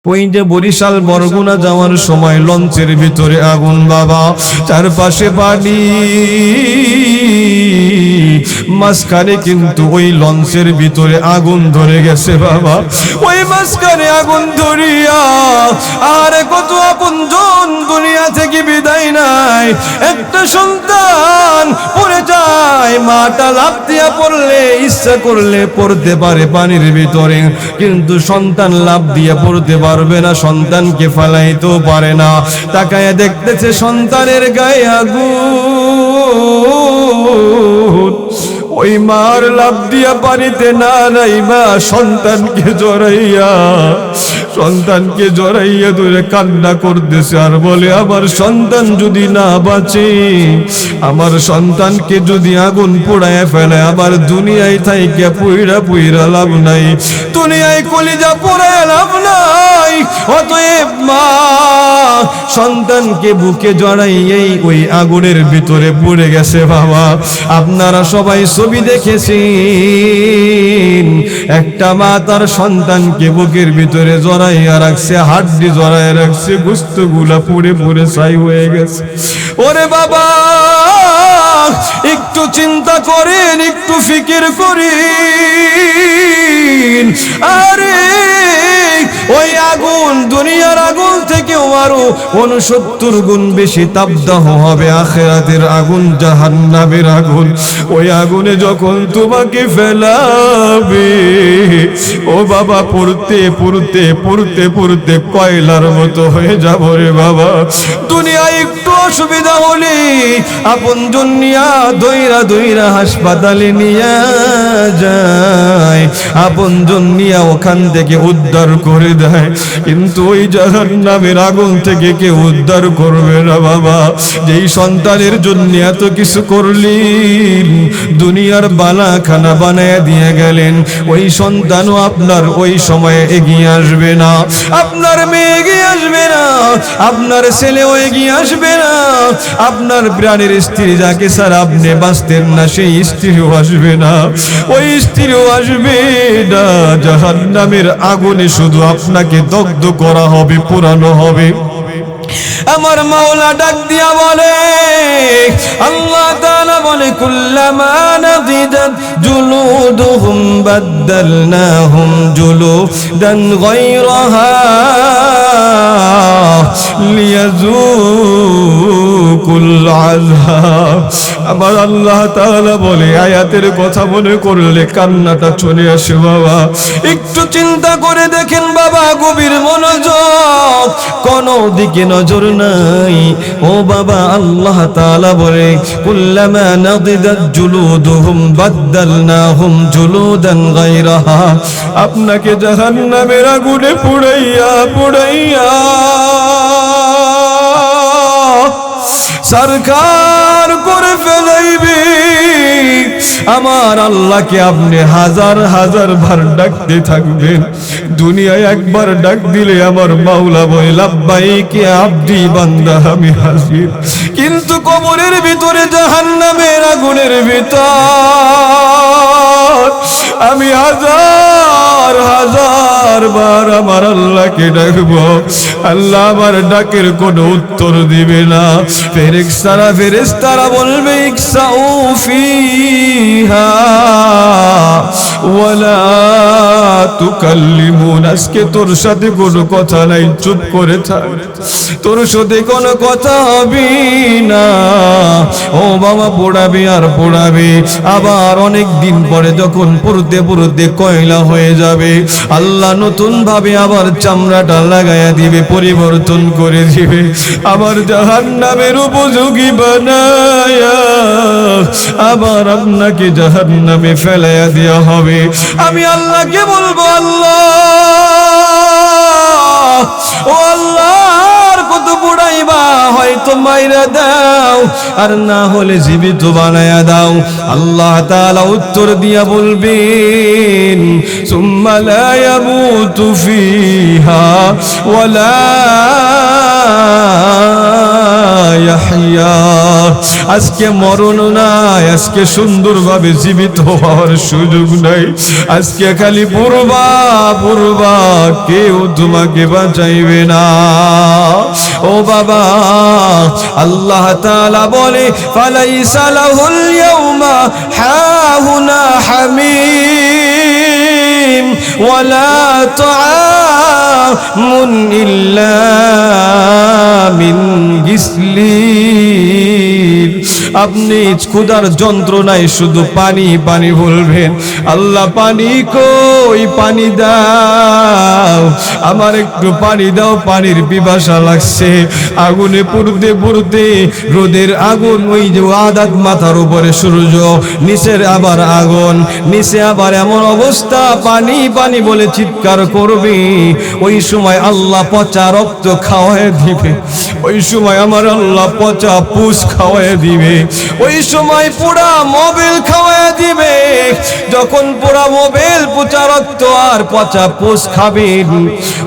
ওই যে বরিশাল বরগুনা যাওয়ার সময় লঞ্চের ভিতরে আগুন বাবা, চারপাশে পানি, মাঝখানে কিন্তু ওই লঞ্চের ভিতরে আগুন ধরে গেছে বাবা। ওই মাঝখানে আগুন ধরিয়া আরে কত আপনজন দুনিয়া থেকে বিদায় নাই, একটা সন্তান পড়ে যায়, মাটা লাফ দিয়া পড়লে ইচ্ছা করলে পড়তে পারে পানির ভিতরে, কিন্তু সন্তান লাফ দিয়ে পড়তে পারবে না, সন্তানকে ফালাইতেও পারে না। তাকায় দেখতেছে সন্তানের গায়ে আগুন, ওই মার লাফ দিয়া পানিতে না নাইবা সন্তানকে জড়াইয়া ধরে কান্না করতেছে আর বলে, আমার সন্তান যদি না বাঁচে, আমার সন্তানকে যদি আগুন পোড়ায় ফেলে, আমার দুনিয়ায় থাইকে পুইরা লাভ নাই, দুনিয়ায় কলিজা পোড়ায় লাভ নাই। অতএব মা সন্তানকে বুকে জড়াইয়েই ওই আগুনের ভিতরে পড়ে গেছে বাবা। আপনারা সবাই ছবি দেখেছেন, একটা মা তার সন্তানকে বুকের ভিতরে জড়াইয়া রাখছে, হাড্ডি জড়াইয়া রাখছে, গোশতগুলা পুড়ে পুড়ে ছাই হয়ে গেছে। ওরে বাবা, একটু চিন্তা করেন, একটু ফিকির করেন। আরে ওই আগুন দুনিয়ার আগুন থেকেও আরো 69 গুণ বেশি তাপদাহ হবে আখিরাতের আগুন, জাহান্নামের আগুন। ওই আগুনে যখন তোমাকে ফেলাবে, ও বাবা, পড়তে পড়তে পড়তে পড়তে কয়লার মতো হয়ে যাব রে বাবা। দুনিয়ায় একটু অসুবিধা হলে আপনজন নিয়া দইরা হাসপাতালে নিয়ে যায়, আপনজন নিয়া ওখান থেকে উদ্ধার করে দেয়, কিন্তু ওই জাহান্নামের আগুন থেকে কেউ উদ্ধার করবে না বাবা। যেই সন্তানের জন্য এত কিছু করলেন, দুনিয়ার বালাখানা বানায় দিয়ে গেলেন, ওই সন্তানও আপনার ওই সময়ে এগিয়ে আসবে না, আপনার মেয়ে এগিয়ে আসবে না, আপনার ছেলেও এগিয়ে আসবে না, আপনার প্রাণের স্ত্রী যাকে স্যার আপনি বাঁচতেন না, সেই স্ত্রীও আসবে না, ওই স্ত্রীও আসবে না। জাহান্নামের আগুনে শুধু আপনাকে দগ্ধ করা হবে, পোড়ানো হবে। আমার মাওলা ডাক দিয়া বলে, আল্লাহ তাআলা বলে, কুল্লামা নাদিদাত জুলুদুহুম বাদদালনাহুম জুলুদান গায়রাহা লিয়াযুকুল আযাব। আমার আল্লাহ তাআলা বলে, আয়াতের কথা মনে করলে কান্নাটা চলে আসে বাবা। একটু চিন্তা করে দেখেন বাবা, গভীর মনোযোগ, কোনো দিকে নজর নাই। ও বাবা, আল্লাহ তাআলা বলে, কুল্লামা নাদিদাত জুলুদুহুম বাদদালনাহুম জুলুদান গায়রাহা। আপনাকে জাহান্নামের আগুনে পুড়াইয়া সরকার করে ফেলাইবে। আমার আল্লাহকে আপনি হাজার হাজার বার ডাকতে থাকবেন। দুনিয়ায় একবার ডাক দিলে আমার মাওলা বলে, লাব্বাইক ইয়া আব্দি, বান্দা আমি হাজির। কিন্তু কবরের ভিতরে জাহান্নামের আগুনের ভিতর আমি হাজার হাজার বার আমার আল্লাহকে ডাকবো, আল্লাহ আমার ডাকের কোনো উত্তর দিবে না। ফেরেশতারা বলবে, ইকসাউ ফিহা ওয়ালা তুকাল্লিমুন। আজকে তোর সাথে কোনো কথা নাই, চুপ করে থাক, তোর সাথে কোনো কথা হবে না। ও বাবা, পোড়াবে আর পোড়াবে। আবার অনেক দিন পরে যখন পড়তে পড়তে কয়লা হয়ে যাবে, আল্লাহ নতুন ভাবে আবার চামড়াটা লাগাইয়া দিবে, পরিবর্তন করে দিবে, আবার জাহান্নামের উপযোগী বানায়া আবার আপনাকে জাহান্নামে ফেলাইয়া দেওয়া হবে। আমি আল্লাহকে বলবো, আল্লাহ, ও আল্লাহ, কত বুড়াইবা, হয়তো মাইরা দাও, আর না হলে জীবিত বানায়া দাও। আল্লাহ তাআলা উত্তর দিয়া বলবেন, সুম্মা লা ইয়ামুতু ফিহা ওয়ালা ইয়াহইয়া। আজকে মরণ নাই, আজকে সুন্দরভাবে জীবিত হওয়ার সুযোগ নাই। আজকে খালি পূর্বা পূর্বা, কেউ তোমাকে বাঁচাইবে না। ও বাবা, আল্লাহ তাআলা বলে ফালাইসা লাহুল ইয়াউমা হাহুনা হামিম ওয়ালা তুআমুন ইল্লা মিন গিসলিন। আপনি ক্ষুধার যন্ত্রণায় শুধু পানি পানি বলবেন, আল্লাহ পানি কই, পানি দাও, আমার একটু পানি দাও, পানির পিপাসা লাগছে। আগুনে পুড়তে পুড়তে, রোদের আগুন, ওই যে আদাত মাথার উপরে সূর্য, নিচের আবার আগুন, নিচে আবার এমন অবস্থা, পানি পানি বলে চিৎকার করবে। ওই সময় আল্লাহ পচা রক্ত খাওয়ায় দিবে, ওই সময় আমার আল্লাহ পচা পুষ খাওয়ায় দিবে, ওই সময় পোড়া মোবিল খাওয়ায় দিবে। যখন পোড়া মোবিল, পচা রক্ত আর পচা পুষ খাবেন,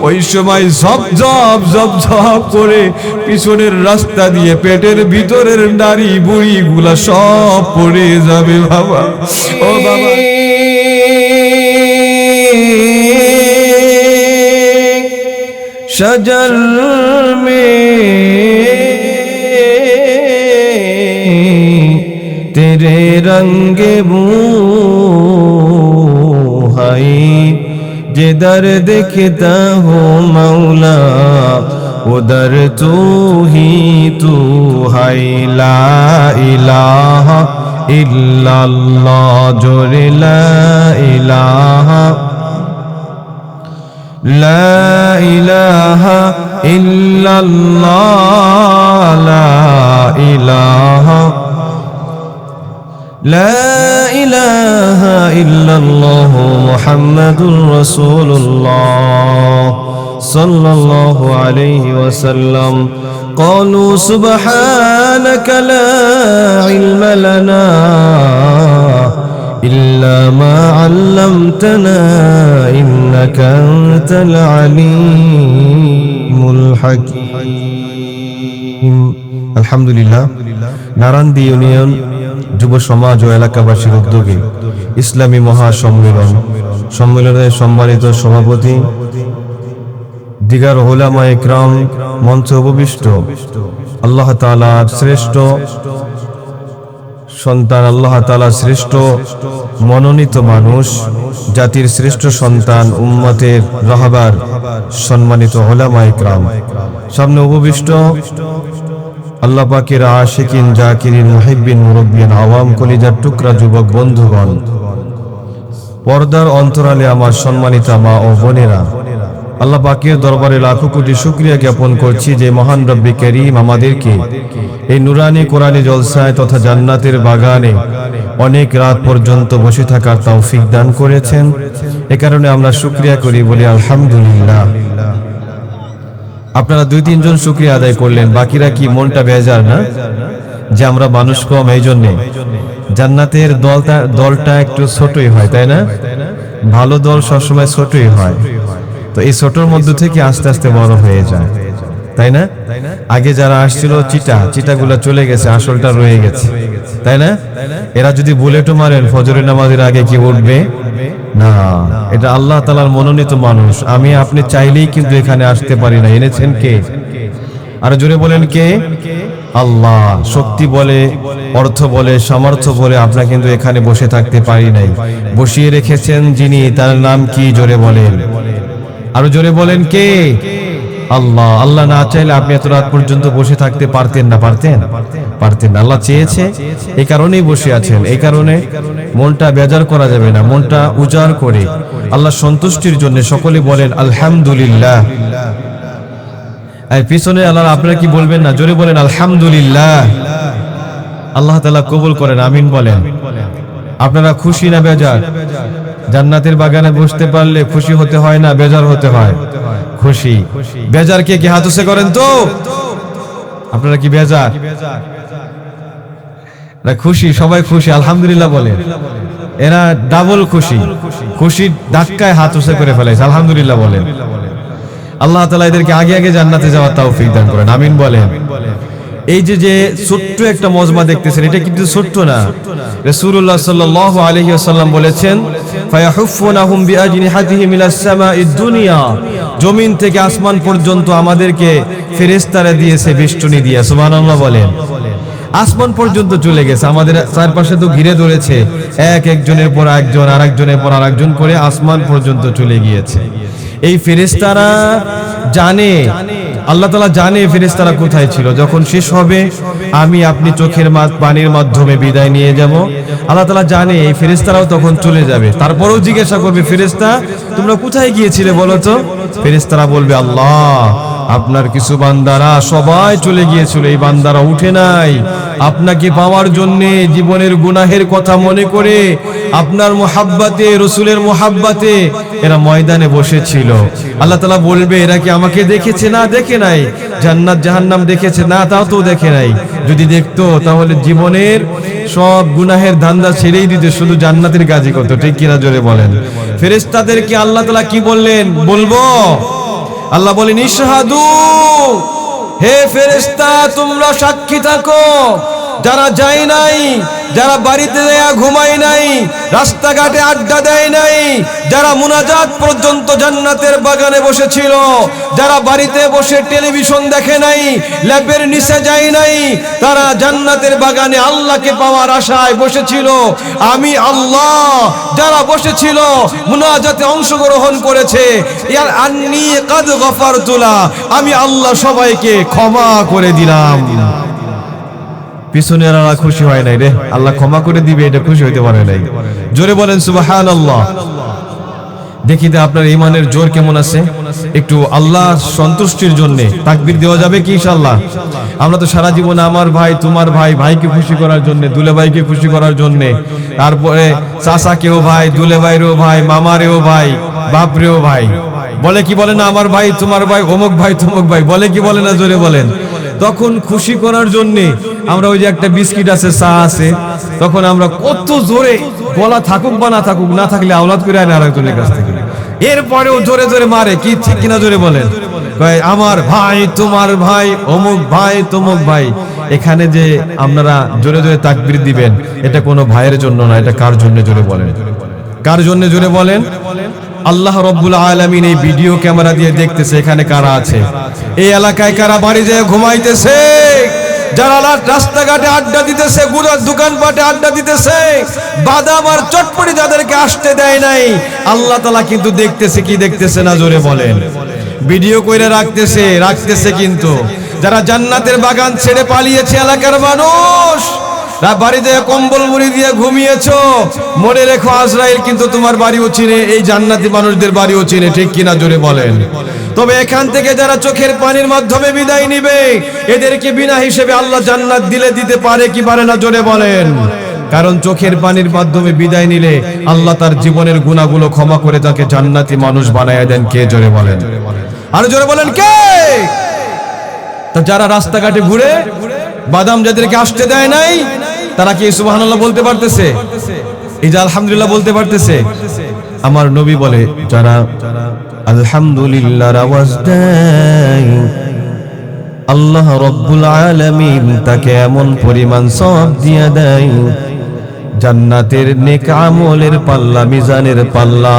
ওই সময় ঝপ ঝপ ঝপ ঝপ করে পিছনের রাস্তা দিয়ে পেটের ভিতরের নারী বুড়ি গুলা সব পড়ে যাবে বাবা। ও বাবা, शजर में तेरे रंग बू है, जिधर देखता हूँ मौला उधर तू ही तू है। ला इलाहा इल्लल्लाह, जोरे ला इलाहा لا إله إلا الله لا إله لا إله إلا الله محمد رسول الله صلى الله عليه وسلم قالوا سبحانك لا علم لنا إلا ما علمتنا إنك أنت العليم الحكيم। الحمد لله। নারান্দি ইউনিয়ন যুব সমাজ ও এলাকাবাসীর উদ্যোগে ইসলামী মহাসম্মেলন, সম্মেলনের সম্মানিত সভাপতি, দিগার উলামা ইকরাম, মঞ্চে উপবিষ্ট আল্লাহ তাআলার শ্রেষ্ঠ সন্তান, আল্লাহ তাআলার শ্রেষ্ঠ মনোনীত মানুষ, জাতির শ্রেষ্ঠ সন্তান, উম্মতের রাহবার, সম্মানিত উলামা ইকরাম, সামনে উপবিষ্ট আল্লাহ পাকের আশিকিন, জাকিরিন, মুহিব্বিন, মুরব্বিন, আওয়াম, কলিজার টুকরা যুবক বন্ধুগণ, পর্দার অন্তরালে আমার সম্মানিতা মা ও বোনেরা, আল্লাহ পাকের দরবারে লাখো কোটি শুকরিয়া জ্ঞাপন করছি যে মহান রব্বে করিম আমাদেরকে এই নুরানি কোরআনি জলসায় তথা জান্নাতের বাগানে অনেক রাত পর্যন্ত বসে থাকার তৌফিক দান করেছেন। এ কারণে আমরা শুকরিয়া করি, বলি আলহামদুলিল্লাহ। আপনারা 2-3 জন শুকরিয়া আদায় করলেন, বাকিরা কি মনটা বেজার না যে আমরা মানুষ কম, এই জন্যে জান্নাতের দলটা একটু ছোটই হয়, তাই না? ভালো দল সবসময় ছোটই হয়, তো এই ছোটর মধ্যে থেকে আস্তে আস্তে বড় হয়ে যায়, তাই না? আগে যারা আসছিল চিটাগুলা চলে গেছে, আসলটা রয়ে গেছে, তাই না? এরা যদি বুলেটও মারেন ফজরের নামাজের আগে কি উঠবে না? এটা আল্লাহ তাআলার মনোনীত মানুষ। আমি আপনি চাইলেই কিন্তু এখানে আসতে পারি না, এনেছেন কে? আর জোরে বলেন কে? আল্লাহ। শক্তি বলে, অর্থ বলে, সামর্থ্য বলে আপনারা কিন্তু এখানে বসে থাকতে পারি নাই, বসিয়ে রেখেছেন যিনি, তার নাম কি? জোরে বলেন, আরো জোরে বলেন কে? আল্লাহ। আল্লাহ না চাইলে আপনি এত রাত পর্যন্ত বসে থাকতে পারতেন না? পারতেন না। আল্লাহ চেয়েছে, এই কারণেই বসে আছেন। এই কারণে মনটা বেজার করা যাবে না, মনটা উজাড় করে আল্লাহ সন্তুষ্টির জন্য সকলে বলেন আলহামদুলিল্লাহ। আর পিছনে আল্লাহ আপনারা কি বলবেন না? জোরে বলেন আলহামদুলিল্লাহ। আল্লাহ তাআলা কবুল করেন, আমিন বলেন। আপনারা খুশি না বেজার? জান্নাতের বাগানে বসতে পারলে খুশি হতে হয় না বেজার হতে হয়? খুশি। বেজার কে কি হাত উঁচু করেন তো? আপনারা কি বেজার না খুশি? সবাই খুশি, আলহামদুলিল্লাহ বলেন। এরা ডাবল খুশি, খুশির ধাক্কায় হাত উঁচু করে ফেলেছে, আলহামদুলিল্লাহ বলেন। আল্লাহ তাআলা এদেরকে আগে আগে জান্নাতে যাওয়ার তৌফিক দান করেন, আমিন বলেন। এই যে ছোট্ট একটা মজমা দেখতেছেন, এটা কিন্তু ছোট্ট না। রাসূলুল্লাহ সাল্লাল্লাহু আলাইহি ওয়াসাল্লাম বলেছেন, ফায়াহুফুনাহুম বিআজনিহাতিহিম ইলাস সামাঈদ দুনিয়া, জমিন থেকে আসমান পর্যন্ত আমাদেরকে ফেরেশতারা দিয়েছে বেষ্টনী দিয়ে। সুবহানাল্লাহ বলেন। আসমান পর্যন্ত চলে গেছে, আমাদের চারপাশে তো ঘিরে ধরেছে, একজনের পর একজন, আরেকজনের পর আরেকজন করে আসমান পর্যন্ত চলে গিয়েছে। এই ফেরেশতারা জানে, আল্লাহ তাআলা জানে ফেরেশতারা কোথায় ছিল। যখন শেষ হবে আমি আপনি চোখের পানির মাধ্যমে বিদায় নিয়ে যাব, আল্লাহ তাআলা জানে এই ফেরেশতারাও তখন চলে যাবে। তারপরেও জিজ্ঞাসা করবে, ফেরেশতা তোমরা কোথায় গিয়েছিলে বলো তো? ফেরেশতারা বলবে, আল্লাহ আপনার কিছু বান্দারা সবাই চলে গিয়েছিল, এই বান্দারা উঠে নাই। আপনাকে পাওয়ার জন্য জীবনের গুনাহের কথা মনে করে আপনার মোহাব্বতে, রসুলের মোহাব্বতে এরা ময়দানে বসেছিল। আল্লাহ তাআলা বলবে, এরা কি আমাকে দেখেছে? না, দেখে নাই। জান্নাত জাহান্নাম দেখেছে? না, তাও তো দেখে নাই। যদি দেখতো তাহলে জীবনের সব গুনাহের ধান্দা ছেড়েই দিতে, শুধু জান্নাতের কাজই করতো। ঠিক কিনা জোরে বলেন। ফেরেশতাদেরকে আল্লাহ তাআলা কি বললেন বলবো? আল্লাহ বলেন, ইশহাদু, হে ফেরেশতা তোমরা সাক্ষী থাকো, যারা যায় নাই, যারা বাড়িতে ঘুমায় নাই, রাস্তাঘাটে আড্ডা দেয় নাই, যারা মুনাজাত পর্যন্ত জান্নাতের বাগানে বসেছিল, যারা বাড়িতে বসে টেলিভিশন দেখে নাই, ল্যাপের নিচে যায় নাই, তারা জান্নাতের বাগানে আল্লাহকে পাওয়ার আশায় বসেছিল। আমি আল্লাহ যারা বসেছিল মুনাজাতে অংশগ্রহণ করেছে, ইয়ার আন্নী কাদ গফারতু লা, আমি আল্লাহ সবাইকে ক্ষমা করে দিলাম। পিছনে আর খুশি হয় নাই রে, আল্লাহ ক্ষমা করে দিবে এটা খুশি হইতে পারে নাই। জোরে বলেন সুবহানাল্লাহ। দেখি তো আপনার ঈমানের জোর কেমন আছে। একটু আল্লাহ সন্তুষ্টির জন্য তাকবীর দেওয়া যাবে কি ইনশাআল্লাহ? আমরা তো সারা জীবন আমার ভাই, তোমার ভাই, ভাইকে খুশি করার জন্য, দুলে ভাইকে খুশি করার জন্য, তারপরে চাচাকেও ভাই, দুলে ভাইরেও ভাই, মামারেও ভাই, বাপরেও ভাই, বলে কি বলে না, আমার ভাই তোমার ভাই, অমুক ভাই তমুক ভাই, বলে কি বলে না? জোরে বলেন। তখন খুশি করার জন্য আমরা ওই যে একটা বিস্কিট আছে, চা আছে, তখন আমরা কত জোরে, গলা থাকুক বা না থাকুক, না থাকলে আওলাদ করে আনে আরেকজনের কাছ থেকে, এরপরেও জোরে জোরে মারে। কি ঠিক কিনা জোরে বলেন। আমার ভাই তোমার ভাই, অমুক ভাই তমুক ভাই। এখানে যে আপনারা জোরে জোরে তাকবীর দিবেন, এটা কোনো ভাইয়ের জন্য না, এটা কার জন্য জোরে বলেন? কার জন্য জোরে বলেন? আল্লাহ রাব্বুল আলামিন এই ভিডিও ক্যামেরা দিয়ে দেখতেছে এখানে কারা আছে, এই এলাকায় কারা বাড়ি যেয়ে ঘুমাইতেছে, যারা রাস্তাঘাটে আড্ডা দিতেছে, গুড়ার দোকানপাটে আড্ডা দিতেছে, বাদাম আর চটপটি যাদেরকে আসতে দেয় নাই, আল্লাহ তাআলা কিন্তু দেখতেছে। কি দেখতেছে না জোরে বলেন? ভিডিও কইরা রাখতেছে কিন্তু। যারা জান্নাতের বাগান ছেড়ে পালিয়েছে এলাকার মানুষ, বাড়িতে কম্বল মুড়ি দিয়ে ঘুমিয়েছো, মনে রেখো আজরাইল কিন্তু তোমার বাড়িও চিনে, এই জান্নাতি মানুষদের বাড়িও চিনে। ঠিক কিনা জোরে বলেন। তবে এখান থেকে যারা চোখের পানির মাধ্যমে বিদায় নিবে, এদেরকে বিনা হিসেবে আল্লাহ জান্নাত দিতে পারে কি পারে না? জোরে বলেন। কারণ চোখের পানির মাধ্যমে বিদায় নিলে আল্লাহ তার জীবনের গুনাহগুলো ক্ষমা করে তাকে জান্নাতি মানুষ বানায়া দেন। কে জোরে বলেন? আর জোরে বলেন কে? তো যারা রাস্তাঘাটে ঘুরে বাদাম যাদেরকে আসতে দেয় নাই, তারা কি সুবহানাল্লাহ বলতে পারতেছে? এই যে আলহামদুলিল্লাহ বলতে পারতেছে? আমার নবী বলে, যারা আলহামদুলিল্লাহর আওয়াজ দেয়, আল্লাহ রাব্বুল আলামিন তাকে এমন পরিমাণ সওয়াব দিয়ে দেয়, জান্নাতের নেক আমলের পাল্লা, মিজানের পাল্লা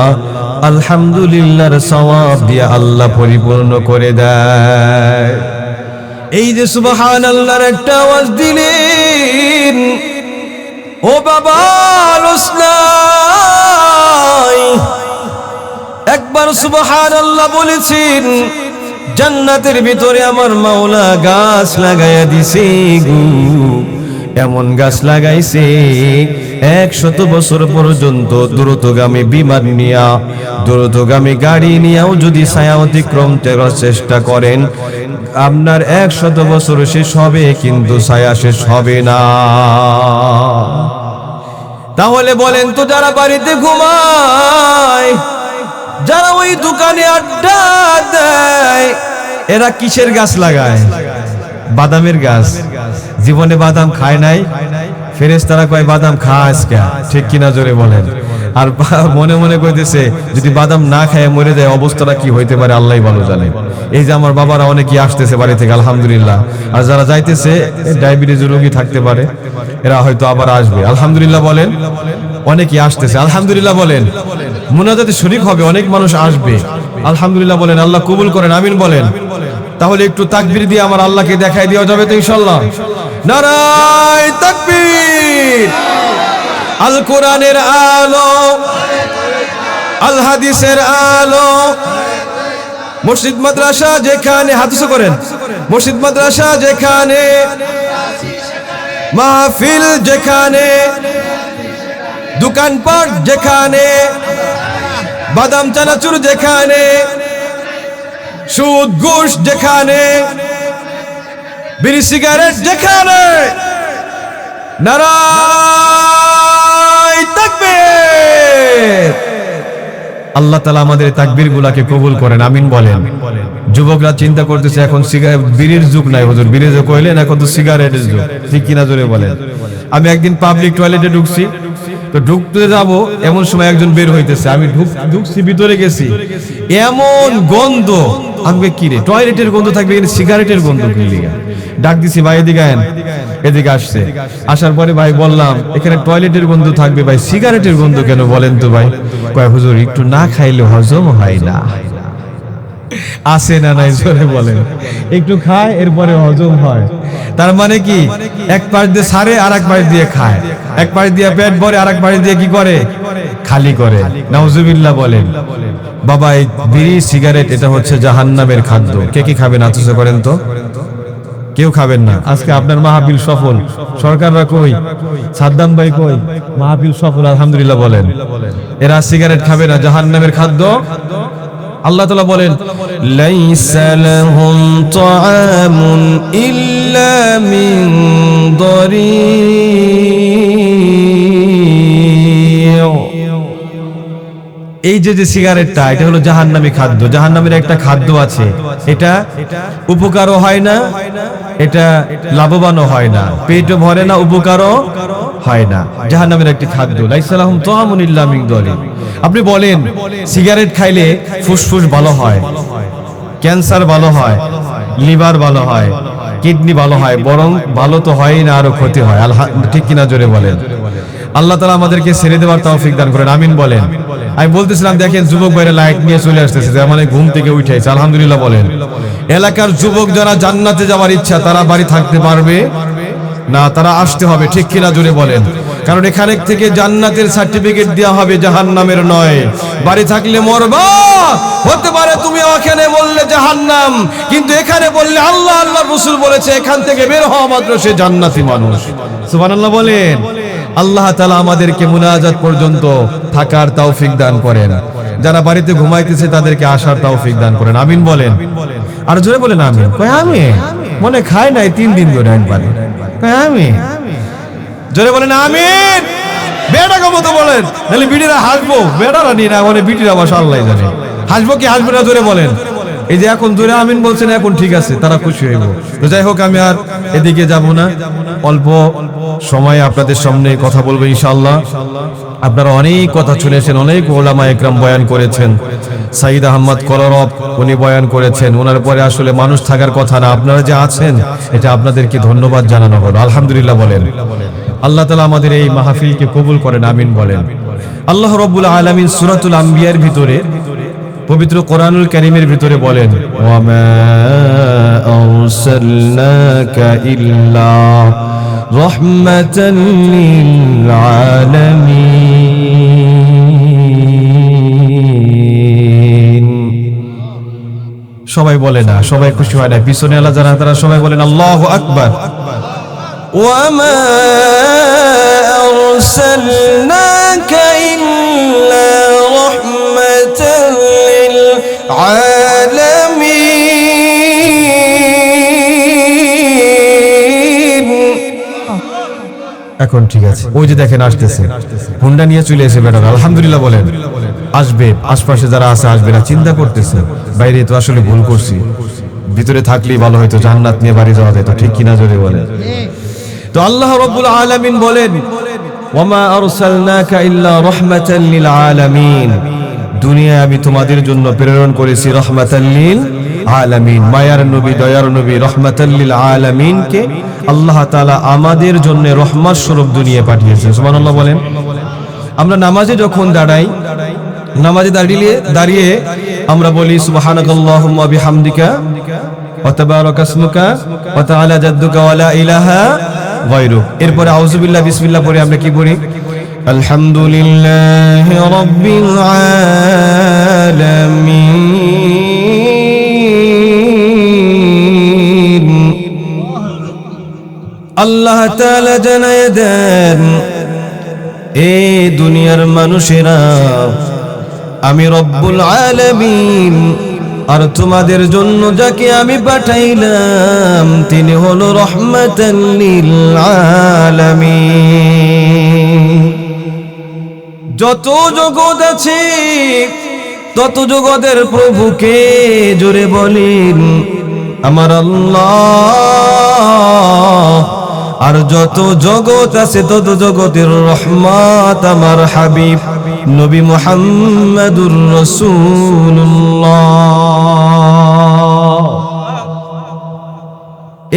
আলহামদুলিল্লাহর সওয়াব দিয়ে আল্লাহ পরিপূর্ণ করে দেয়। এই যে সুবহানাল্লাহর একটা আওয়াজ দিলেন, ও বাবা রসনাই, একবার সুবহানাল্লাহ বলেছেন, জান্নাতের ভিতরে আমার মাওলা গাছ লাগাইয়া দিছে গো, এমন গাছ লাগাইছে 100 বছর পর্যন্ত দ্রুতগামী বিমান নিয়া, দ্রুতগামী গাড়ি নিয়েও যদি ছায়া অতিক্রম করার চেষ্টা করেন, আপনার 100 বছর শেষ হবে কিন্তু ছায়া শেষ হবে না। তাহলে বলেন তো, যারা বাড়িতে ঘুমায়, যারা ওই দোকানে আড্ডা দেয়, এরা কিসের গাছ লাগায়? বাদামের গাছ। জীবনে বাদাম খায় নাই, ফেরেশতারা কয় বাদাম খাস কে? ঠিক কিনা জোরে বলেন। আর মনে মনে কইতেছে যদি বাদাম না খায় মরে যায় অবস্থাটা কি হইতে পারে আল্লাহই ভালো জানে। এই যে আমার বাবারা অনেকেই আসতেছে বাড়ি থেকে আলহামদুলিল্লাহ, আর যারা যাইতেছে ডায়াবেটিস রোগী থাকতে পারে, এরা হয়তো আবার আসবে। আলহামদুলিল্লাহ বলেন। অনেকেই আসতেছে আলহামদুলিল্লাহ বলেন। মুনাজাতে শরীক হবে, অনেক মানুষ আসবে আলহামদুলিল্লাহ বলেন। আল্লাহ কবুল করেন, আমিন বলেন। তাহলে একটু তাকবীর দিয়ে আমার আল্লাহকে দেখাই দেওয়া যাবে তো ইনশাআল্লাহ? নারায়ে তাকবীর। আল কোরআনের আলো, আল হাদিসের আলো, মসজিদ মাদ্রাসা যেখানে, হাদিস করেন, মসজিদ মাদ্রাসা যেখানে, মাহফিল যেখানে, দোকানপাট যেখানে, বাদাম চানাচুর যেখানে, সুদ ঘুষ যেখানে, বিড়ি সিগারেট যেখানে, নারায়ে তাকবীর। আল্লাহ তাআলা আমাদের তাকবীর গুলাকে কবুল করেন, আমিন বলেন। যুবকরা চিন্তা করতেছে এখন সিগারেট বিড়ির যুগ নাই হুজুর, বিড়ি যুগ কইলেন, এখন তো সিগারেটের যুগ, ঠিক কিনা জোরে বলেন। আমি একদিন পাবলিক টয়লেটে ঢুকছি, তো ঢুকতে যাব এমন সময় একজন বের হইতেছে, আমি ঢুকছি ভিতরে গেছি, এমন গন্ধ, আমি কি রে টয়লেটের গন্ধ থাকবে এখানে সিগারেটের গন্ধ কি লিগা? ডাক দিছি, ভাই এদিকে আয়েন। এদিকে আসছে, আসার পরে ভাই বললাম এখানে টয়লেটের গন্ধ থাকবে ভাই, সিগারেটের গন্ধ কেন বলেন তো ভাই? কয় হুজুর একটু না খাইলে হজম হয় না। আসে না নাই জোরে বলেন? একটু খায় এরপরে হজম হয়। তার মানে কি এক পাশ দিয়ে সারে আর এক পাশ দিয়ে খায়, এক পাশ দিয়ে পেট ভরে আর এক পাশ দিয়ে কি করে? খালি করে। নাউজুবিল্লাহ বলেন। বাবা এই বিড়ি সিগারেট এটা হচ্ছে জাহান্নামের খাদ্য। কে কি খাবেন আত্মসা করেন তো? কেউ খাবেন না। আজকে আপনার মাহফিল সফল, সরকাররা কই, সাদ্দাম ভাই কই, মাহফিল সফল আলহামদুলিল্লাহ বলেন। এরা সিগারেট খাবে না, জাহান্নামের খাদ্য। আল্লাহ তাআলা বলেন লাইসা লাহুম তাআমুন ইল্লা মিন দরি। এই যে সিগারেটটা এটা হলো জাহান্নামী খাদ্য। জাহান্নামের একটা খাদ্য আছে, এটা উপকারও হয় না, এটা লাভবানও হয় না, পেটও ভরে না, উপকারও হয় না। জাহান্নামের একটি খাদ্য। লাইসা লাহুম তাআমুন ইল্লা মিন দরি। আপনি বলেন সিগারেট খাইলে ফুসফুস ভালো হয়, ক্যান্সার ভালো হয়, লিভার ভালো হয়, কিডনি ভালো হয়, বরং ভালো তো হয় না, আরো ক্ষতি হয়। ঠিক কিনা জোরে বলেন? আল্লাহ তাআলা আমাদেরকে ছেড়ে দেওয়ার তৌফিক দান করেন, আমিন বলেন। আমি বলতেছিলাম দেখেন যুবক ভাইরা লাইট নিয়ে চলে আসতেছে, মানে ঘুম থেকে উঠেছে, আলহামদুলিল্লাহ বলেন। এলাকার যুবক যারা জান্নাতে যাওয়ার ইচ্ছা তারা বাড়ি থাকতে পারবে না, তারা আসতে হবে, ঠিক কিনা জোরে বলেন? কারণ এখানে থেকে জান্নাতের সার্টিফিকেট দেওয়া হবে, জাহান্নামের নয়। বাড়ি থাকলে মরবা, হতে পারে তুমি ওখানে বললে জাহান্নাম, কিন্তু এখানে বললে আল্লাহ আল্লাহর রাসূল বলেছে এখান থেকে বের হওয়া মাত্র সে জান্নাতি মানুষ। সুবহানাল্লাহ বলেন। আল্লাহ তাআলা আমাদেরকে মুনাজাত পর্যন্ত থাকার তৌফিক দান করেন। যারা বাড়িতে ঘুমাইতেছে তাদেরকে আসার তৌফিক দান করেন, আমিন বলেন। আর জোরে বলেন আমিন। কয় আমি মনে খাই নাই 3 দিন ধরে একবারে, কয় আমি জোরে বলেন আমিন। বেটা কত বলেন, নাহলে বিটিরা হাসবো, বেটারা নি না মানে বিটিরা মাশাআল্লাহ জানে হাসবো কি হাসবো না, জোরে বলেন। এই যে এখন জোরে আমিন বলছেন, এখন ঠিক আছে, তারা খুশি হইব। তো যাই হোক আমি আর এদিকে যাব না, অল্প সময় আপনাদের সামনে কথা বলবো ইনশাআল্লাহ। আপনারা অনেক কথা শুনেছেন, অনেক উলামা একরাম বয়ান করেছেন। সাইদ আহমদ কলরব উনি বয়ান করেছেন, ওনার পরে আসলে মানুষ থাকার কথা না, আপনারা যে আছেন এটা আপনাদেরকে ধন্যবাদ জানানো হলো, আলহামদুলিল্লাহ বলেন। আল্লাহ তাআলা আমাদের এই মাহফিলকে কবুল করেন, আমিন বলেন। আল্লাহ রাব্বুল আলামিন সূরাতুল আম্বিয়ার ভিতরে, পবিত্র কোরআনুল কারীমের ভিতরে বলেন ওয়া মা আরসালনাকা ইল্লা রাহমাতাল লিল আলামিন। সবাই বলে না, সবাই খুশি হয় না, পিছনে আল্লাহ যারা তারা সবাই বলেন আল্লাহু আকবার। ওয়া মা আরসালনাকা ইল্লা রাহমাতাল লিল আলামিন। এখন ঠিক আছে, ওই যে দেখেন আসতেছে, হুন্ডা নিয়ে চলে এসে বেটা, আলহামদুলিল্লাহ বলেন। আসবে, আশপাশে যারা আছে আসবে না, চিন্তা করতেছে বাইরে তো আসলে ভুল করছি, ভিতরে থাকলেই ভালো হয়তো, জান্নাত নিয়ে বাড়ি যাওয়া যেত, ঠিক কিনা জোরে বলেন? তো আল্লাহ রাব্বুল আলামিন বলেন ওয়ামা আরসালনাকা ইল্লা রাহমাতাল লিল আলামিন, দুনিয়ায় আমি তোমাদের জন্য প্রেরণ করেছি রাহমাতাল লিল আলামিন। মায়ার নবী, দয়ার নবী রাহমাতাল লিল আলামিনকে আল্লাহ তাআলা আমাদের জন্য রহমত স্বরূপ দুনিয়ায় পাঠিয়েছেন। সুবহানাল্লাহ বলেন। আমরা নামাজে যখন দাঁড়াই, নামাজে দাঁড়িয়ে আমরা বলি সুবহানাকাল্লাহুম্মা বিহামদিকা ওয়া তাবারাকা ইসমুকা ওয়া তাআলা জাদ্দুকা ওয়া লা ইলাহা গায়রুক। এরপরে আউযু বিল্লাহি বিসমিল্লাহ পড়ে আমরা কি পড়ি? আলহামদুলিল্লাহি রাব্বিল আলামিন। আল্লাহ তাআলা জানায় দেন, এ দুনিয়ার মানুষেরা, আমি রব্বুল আলামিন, আর তোমাদের জন্য যাকে আমি পাঠাইলাম তিনি হলো রাহমাতাল লিল আলামিন। যত জগৎ আছে তত জগতের প্রভুকে জোরে বলেন আমার আল্লাহ। আর যত জগৎ আছে তত জগতের রহমত আমার হাবিব নবী মুহাম্মদুর রাসূলুল্লাহ।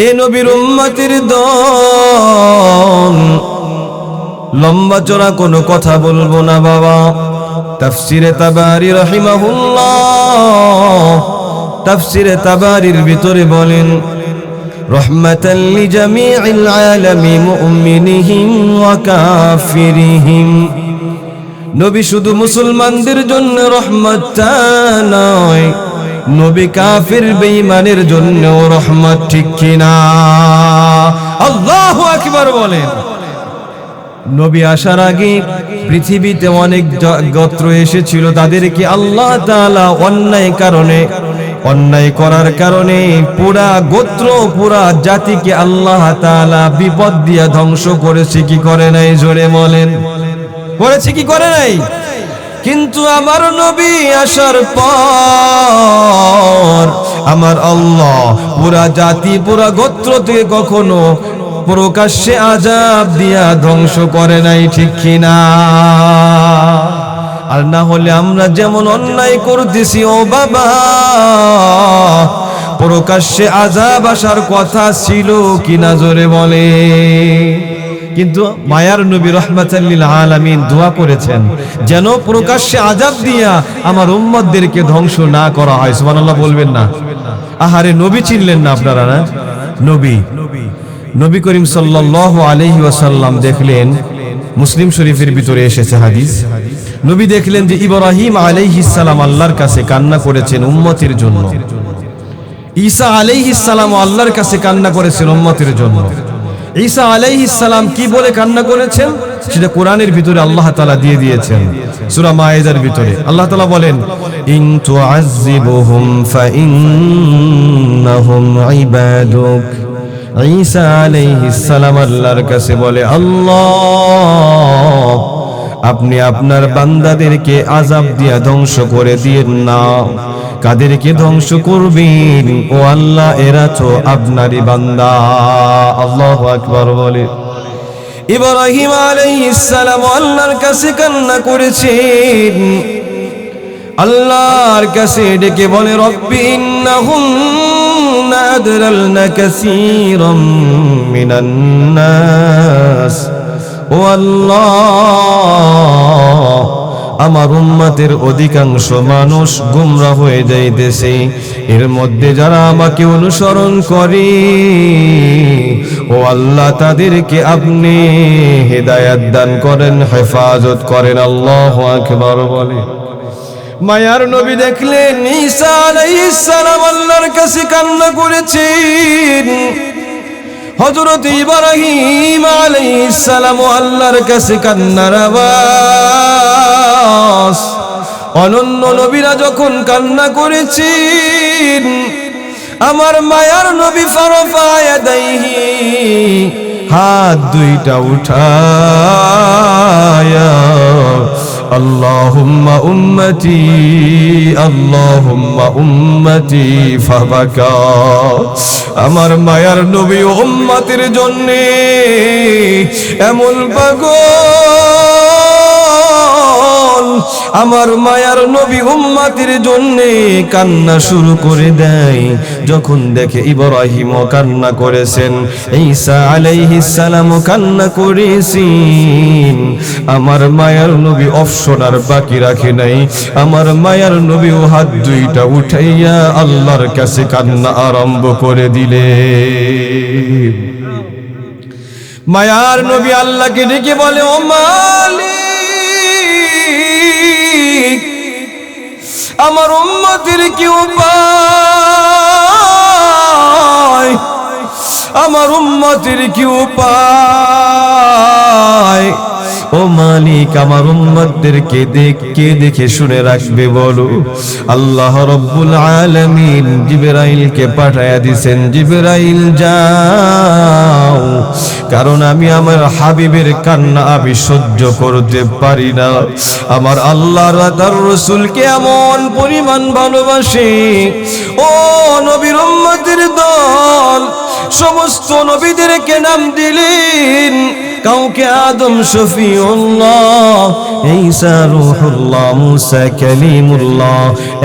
এ নবীর উম্মতের দল, লম্বা চড়া কোনো কথা বলবো না বাবা। তাফসিরে তাবারি রাহিমাহুল্লাহ, তাফসিরে তাবারির ভিতরে বলেন রহমাতাল লিজামিইল আলামিন মুমিনিহিম ওয়া কাফিরিহিম। নবী শুধু মুসলমানদের জন্য রহমত নয়, নবী কাফির বেঈমানের জন্য রহমত, ঠিক কিনা? আল্লাহু আকবার বলেন। নবী আসার আগে পৃথিবীতে অনেক গোত্র এসেছিল, তাদেরকে আল্লাহ তাআলা অন্যায় করার কারণে পুরা গোত্র পুরা জাতিকে আল্লাহ তাআলা বিপদ দিয়ে ধ্বংস করেছে, কি করে নাই? জোরে বলেন, করেছে কি করে নাই? কিন্তু আমার নবী আসার পর আমার আল্লাহ পুরা জাতি পুরা গোত্র থেকে কখনো প্রকাশ্যে আযাব দিয়া ধ্বংস করে নাই, ঠিক কিনা? আর না হলে আমরা যেমন অন্যায় করতেছি ও বাবা, প্রকাশ্যে আযাব আসার কথা ছিল কিনা? জোরে বলে। কিন্তু মায়ার নবী রাহমাতাল লিল আলামিন দোয়া করেছেন যেন প্রকাশ্যে আযাব দিয়া আমার উম্মতদেরকে ধ্বংস না করা হয়। সুবহানাল্লাহ বলবেন না? আহারে, নবী চিনলেন না আপনারা? না, নবী করিম সাল্লাল্লাহু আলাইহি ওয়াসাল্লাম দেখলেন, মুসলিম শরীফের ভিতরে এসেছে হাদিস, নবী দেখলেন যে ইব্রাহিম আলাইহিস সালাম আল্লাহর কাছে কান্না করেছেন উম্মতের জন্য, ঈসা আলাইহিস সালাম আল্লাহর কাছে কান্না করেছেন উম্মতের জন্য। ঈসা আলাইহিস সালাম কি বলে কান্না করেছেন সেটা কোরআনের ভিতরে আল্লাহ তাআলা দিয়ে দিয়েছেন। সূরা মায়েদার ভিতরে আল্লাহ তাআলা বলেন, ইন তুআযিবুহুম ফাইন্নাহুম ইবাদুক। ঈসা আলাইহিস সালাম আল্লাহর কাছে বলে, আল্লাহ আপনি আপনার বান্দাদেরকে আযাব দিয়া ধ্বংস করে দিয়েন না। কাদেরকে ধ্বংস করবেন? ও আল্লাহ, এরা তো আপনারই বান্দা। আল্লাহু আকবার বলে। ইব্রাহিম আলাইহিস সালাম আল্লাহর কাছে কান্না করেছেন, আল্লাহর কাছে ডেকে বলে, রব্বি ইন্নাহুন্না আদলালনা কাসীরাম মিনান নাস। ও আল্লাহ, আমার উম্মতের অধিকাংশ মানুষ গুমরা হয়ে যাইতেছে, এর মধ্যে যারা আমাকে অনুসরণ করে ও আল্লাহ তাদেরকে আপনি হেদায়েত দান করেন, হেফাজত করেন। আল্লাহু আকবার বলে। মায়ার নবী দেখলেন ঈসা আলাইহিস সালাম আল্লাহর কাছে কান্না করেছেন, হযরত ইব্রাহিম আলাইহিস সালাম আল্লাহর কাছে কান্নার আওয়াজ। অনন্য নবীরা যখন কান্না করেছেন, আমার মায়ার নবী ফারফা ইয়াদাইহি, হাত দুইটা উঠায়া আল্লাহুম্মা উম্মতি আল্লাহুম্মা উম্মতি ফাবাকা। আমার মায়ার নবী উম্মতের জন্য এমন পাগল, আমার মায়ার নবী উম্মতের জন্য কান্না শুরু করে দেয়। যখন দেখে ইব্রাহিমও কান্না করেছেন, ঈসা আলাইহিস সালামও কান্না করেছেন, আমার মায়ার নবী অপশন আর বাকি রাখে নাই। আমার মায়ার নবীও হাত দুইটা উঠাইয়া আল্লাহর কাছে কান্না আরম্ভ করে দিলেন। মায়ার নবী আল্লাহকে ডেকে বলে, ও মালিক, আমার উম্মতের কি উপায়, আমার উম্মতের কি উপায়? ও মালিক, আমার উম্মতদেরকে কে দেখে শুনে রাখবে বলো? আল্লাহ রব্বুল আলামিন জিবরাইলকে পাঠায়া দিয়েছেন, জিবরাইল যাও, কারণ আমি আমার হাবিবের কান্না আমি সহ্য করতে পারি না। আমার আল্লাহ তার রাসূলকে এমন পরিমাণ ভালোবাসে। ও নবীর উম্মতের দল, সমস্ত নবীদেরকে নাম দিলেন, কাউকে আদম শফিউল্লাহ, ঈসা রূহুল্লাহ, মুসা কালিমুল্লাহ,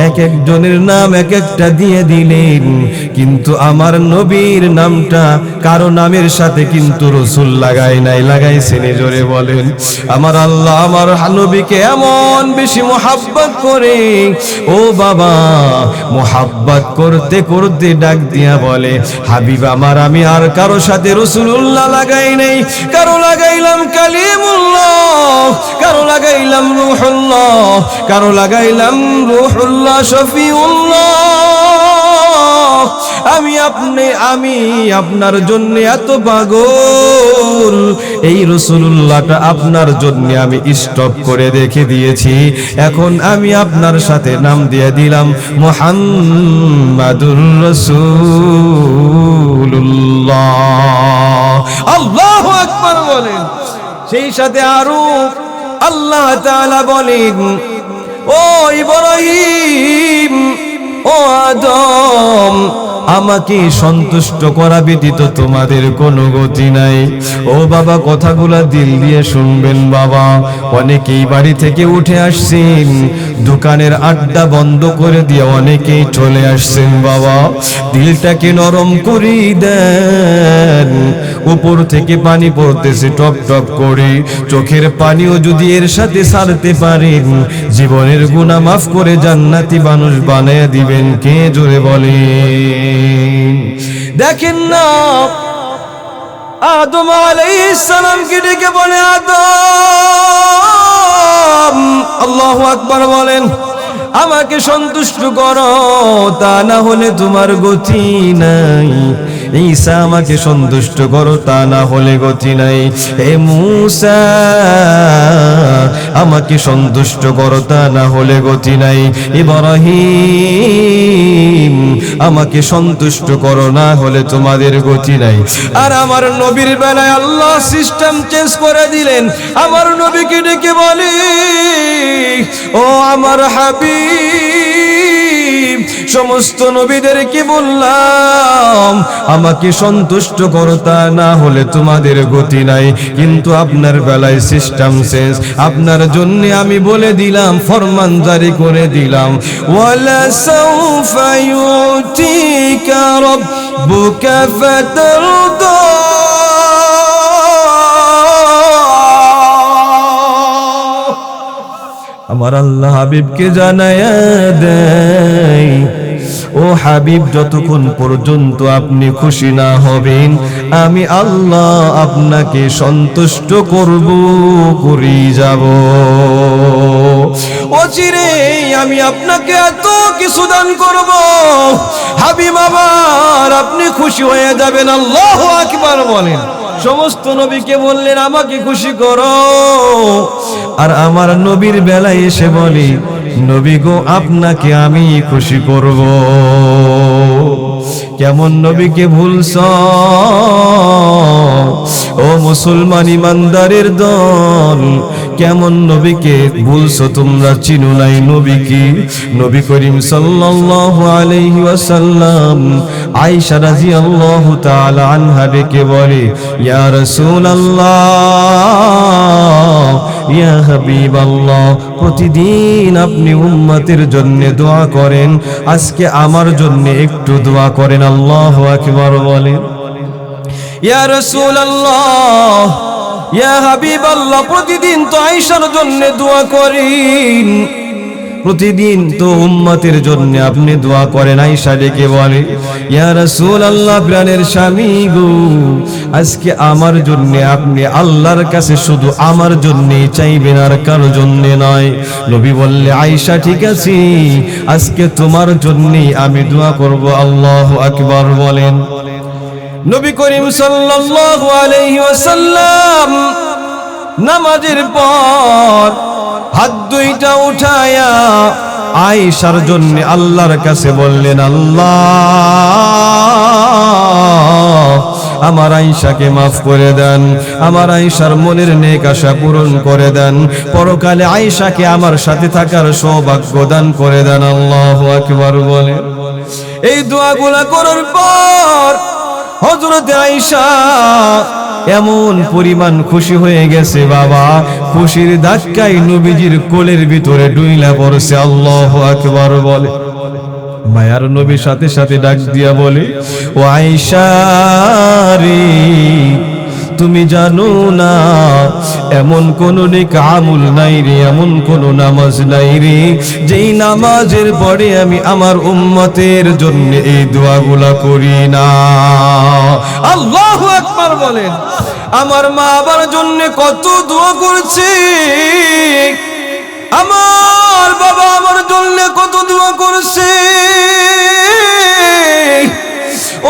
এক একজনের নাম এক একটা দিয়ে দিলেন। কিন্তু আমার নবীর নামটা কারো নামের সাথে কিন্তু রাসূল লাগায় নাই, লাগাইছেন। জোরে বলেন। আমার আল্লাহ আমার নবীকে এমন বেশি মোহাব্বত করে, ও বাবা, মোহাব্বত করতে করতে ডাক দিয়া বলে, হাবিব আমার, আমি আর কারো সাথে রাসূলুল্লাহ লাগাই নাই, কারো লাগাইলাম কালিমুল্লাহ, কারো লাগাইলাম রূহুল্লাহ, কারো লাগাইলাম রূহুল্লাহ শফিউল্লাহ। আমি আপনার জন্য এত পাগল, এই রাসূলুল্লাহটা আপনার জন্য আমি স্টপ করে রেখে দিয়েছি। এখন আমি আপনার সাথে নাম দিয়ে দিলাম মুহাম্মাদুর রাসূলুল্লাহ। আল্লাহু আকবার বলেন। সেই সাথে আরো আল্লাহ তাআলা বলেন, ও ইব্রাহিম, ও আদম, আমাকে সন্তুষ্ট করা ব্যতীত তোমাদের কোনো গতি নাই। ও বাবা, কথাগুলা দিল দিয়ে শুনবেন বাবা। অনেকেই বাড়ি থেকে উঠে আসছেন, দোকানের আড্ডা বন্ধ করে দিয়ে অনেকেই চলে আসছেন বাবা। দিলটাকে নরম করে দেন। উপর থেকে পানি পড়তেছে টপ টপ করে, চোখের পানিও যদি এর সাথে ছাড়তে পারেন, জীবনের গুনাহ মাফ করে জান্নাতি মানুষ বানায় দিবেন। কে জোরে বলেন? দেখেন না, আদম আলাইহিস সালামকে ডেকে বলে, আদম, আল্লাহু আকবার বলেন, আমাকে সন্তুষ্ট করো, তা না হলে তোমার গতি নাই। ঈসা, আমাকে সন্তুষ্ট করো, তা না হলে গতি নাই। হে মূসা, আমাকে সন্তুষ্ট করো, তা না হলে গতি নাই। ইব্রাহিম, আমাকে সন্তুষ্ট করো, না হলে তোমাদের গতি নাই। আর আমার নবীর বেলায় আল্লাহ সিস্টেম চেঞ্জ করে দিলেন। আমার নবীকে ডেকে বলি, ও আমার হাবিব, সমস্ত নবীদেরকে বললাম আমাকে সন্তুষ্ট করো, তা না হলে তোমাদের গতি নাই। কিন্তু আপনার বেলায় সিস্টেম চেঞ্জ। আপনার জন্য আমি বলে দিলাম, ফরমান জারি করে দিলাম, ওয়ালা সাউফা ইউতিকা রাব্বুকা ফাতারদা। আমার আল্লাহ হাবিবকে জানায়া দেয়, ও হাবিব, যতক্ষণ পর্যন্ত আপনি খুশি না হবেন, আমি আল্লাহ আপনাকে সন্তুষ্ট করি যাব। অচিরে আমি আপনাকে এত কিছু দান করব, হাবিব আমার আপনি খুশি হয়ে যাবেন। আল্লাহু আকবার বলেন। সমস্ত নবীকে বললেন আমাকে খুশি করো, আর আমার নবীর বেলায় এসে বলি, নবী গো, আপনাকে আমি খুশি করব। কেমন নবীকে ভুলছ ও মুসলমান ইমানদারের দল? কেমন নবীকে বলছো তোমরা চিনো নাই নবী কি? নবী করিম সাল্লাল্লাহু আলাইহি ওয়াসাল্লাম আয়েশা রাদিয়াল্লাহু তাআলা আনহা ডেকে বলে, ইয়া রাসূলুল্লাহ, ইয়া হাবিবাল্লাহ, প্রতিদিন আপনি উম্মতের জন্য দোয়া করেন, আজকে আমার জন্য একটু দোয়া করেন। আল্লাহু আকবার বলেন। ইয়া রাসূলুল্লাহ, ইয়া হাবিবাল্লাহ, প্রতিদিন তো আয়েশার জন্য দোয়া করেন, প্রতিদিন তো উম্মতের জন্য আপনি দোয়া করেন। আয়েশা ডেকে বলে, ইয়া রাসূলুল্লাহ, প্রাণের স্বামী গো, আজকে আমার জন্য আপনি আল্লাহর কাছে শুধু আমার জন্যই চাইবেন, আর কারো জন্য নয়। নবী বললে, আয়েশা ঠিক আছে, আজকে তোমার জন্যই আমি দোয়া করব। আল্লাহু আকবার বলেন। নবী করিম সাল্লাল্লাহু আলাইহি ওয়াসাল্লাম নামাজের পর হাত দুইটা উঠায়া আয়েশার জন্য আল্লাহর কাছে বললেন, আল্লাহ, আমার আয়েশাকে মাফ করে দেন, আমার আয়েশার মনের নেক আশা পূরণ করে দেন, পরকালে আয়েশাকে আমার সাথে থাকার সৌভাগ্য দান করে দেন। আল্লাহু আকবার বলে। এই দোয়াগুলা করার পর হযরত আয়েশা এমন পরিমাণ খুশি হয়ে গেছে বাবা, খুশির ধাক্কায় নবীজির কোলের ভিতরে ডুইলা পড়ছে। আল্লাহু আকবার বলে। মায়ার নবী সাথে সাথে ডাক দিয়া বলে, ও আয়েশা রে, তুমি জানো না এমন কোন নেক আমল নাই রে, এমন কোন নামাজ নাই রে, যেই নামাজের পরে আমি আমার উম্মতের জন্য এই দোয়াগুলা করি না। আল্লাহু আকবার বলেন। আমার মা বাবার জন্য কত দোয়া করছে, আমার বাবা আমার জন্য কত দোয়া করছে।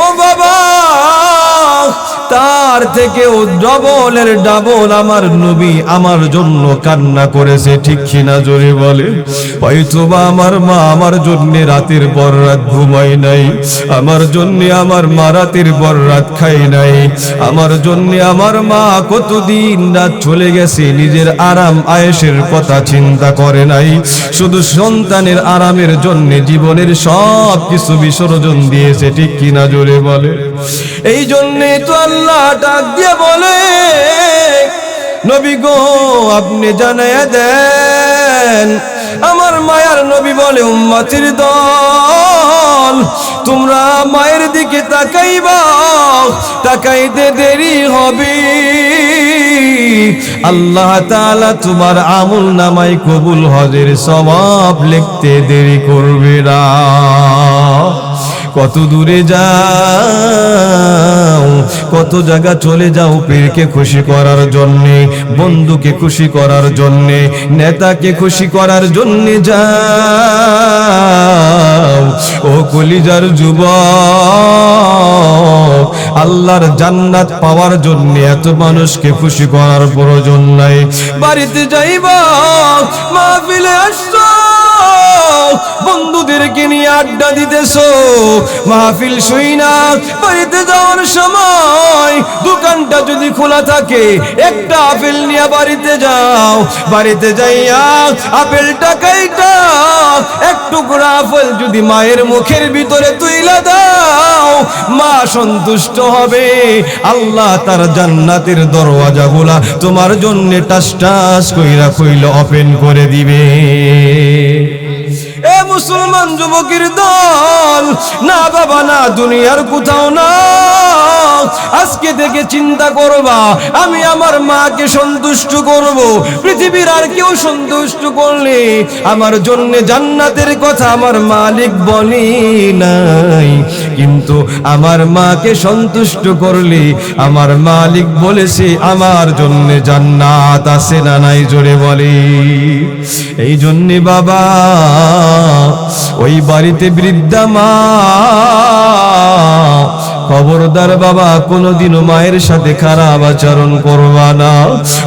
ও বাবা, তার থেকেও ডবলের ডাবল আমার নবী আমার জন্য কান্না করেছে, ঠিক কিনা জোরে বলে। হয়তোবা আমার মা আমার জন্য রাতের পর রাত ঘুমায় নাই, আমার জন্য আমার মা রাতের পর রাত খায় নাই, আমার জন্য আমার মা কতদিন রাত চলে গেছে, নিজের আরাম আয়েশের কথা চিন্তা করে নাই, শুধু সন্তানের আরামের জন্য জীবনের সব কিছু বিসর্জন দিয়েছে, ঠিক কিনা জোরে বলে। এই জন্যে তো আল্লাহ ডাক দিয়ে বলে, নবী গো আপনি জানায়া দেন। আমার মায়ার নবী বলে, উম্মতের দল, তোমরা মায়ের দিকে তাকাইবা, তাকাইতে দেরি হবে, আল্লাহ তাআলা তোমার আমল নামায় কবুল হজের সওয়াব লিখতে দেরি করবে না। কত দূরে যাও, কত জায়গা চলে যাও পীরকে খুশি করার জন্যে, বন্ধুকে খুশি করার জন্যে, নেতাকে খুশি করার জন্যে যাও। ও কলিজার যুবক, আল্লাহর জান্নাত পাওয়ার জন্য এত মানুষকে খুশি করার প্রয়োজন নাই। বাড়িতে যাইবা, মাহফিলে আসছো, বন্ধুদেরকে নিয়ে আড্ডা দিতেছো, মাহফিল শুইনা বাড়িতে যাওয়ার সময় দোকানটা যদি খোলা থাকে, একটা আপেল নিয়ে বাড়িতে যাও, বাড়িতে যাইয়া আপেলটা কাইটা এক টুকরা আপেল যদি মায়ের মুখের ভিতরে তুইলা দাও, মা সন্তুষ্ট হবে, আল্লাহ তার জান্নাতের দরওয়াজাগুলা তোমার জন্য টাস টাস কইরা কইলা ওপেন করে দিবে। এ মুসলমান যুবকের দল, না বাবা না দুনিয়ার কোথাও না, আজকে থেকে চিন্তা করবা, আমি আমার মাকে সন্তুষ্ট করব, পৃথিবীর আর কেউ সন্তুষ্ট করলে আমার জন্য জান্নাতের কথা আমার মালিক বলে নাই, কিন্তু আমার মাকে সন্তুষ্ট করলে আমার মালিক বলেছে আমার জন্য জান্নাত আছে না নাই, জোরে বলে। এই জন্য বাবা, ওই বাড়িতে বৃদ্ধা মা খবরদার বাবা, কোনোদিনও মায়ের সাথে খারাপ আচরণ করবা না।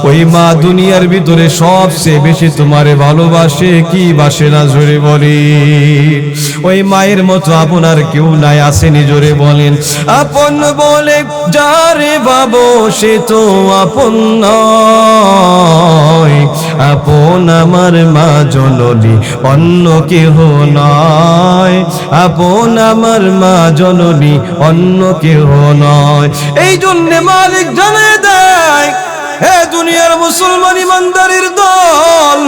ওই মা দুনিয়ার ভিতরে সবচেয়ে বেশি তোমারে ভালোবাসে, কি বাসে না জোরে বলি। ওই মায়ের মতো আপনার কেউ নাই, আসেনি জোরে বলেন। আপন বলে যারে ভাবো সে তো আপন নয়, আপন আমার মা জননী অন্য কেহ নয়, আপন আমার মা জননী অন্য কেহ নয়। এই জন্য মালিক জানিয়ে দেয়, হে দুনিয়ার মুসলমান ইমানদারের দল,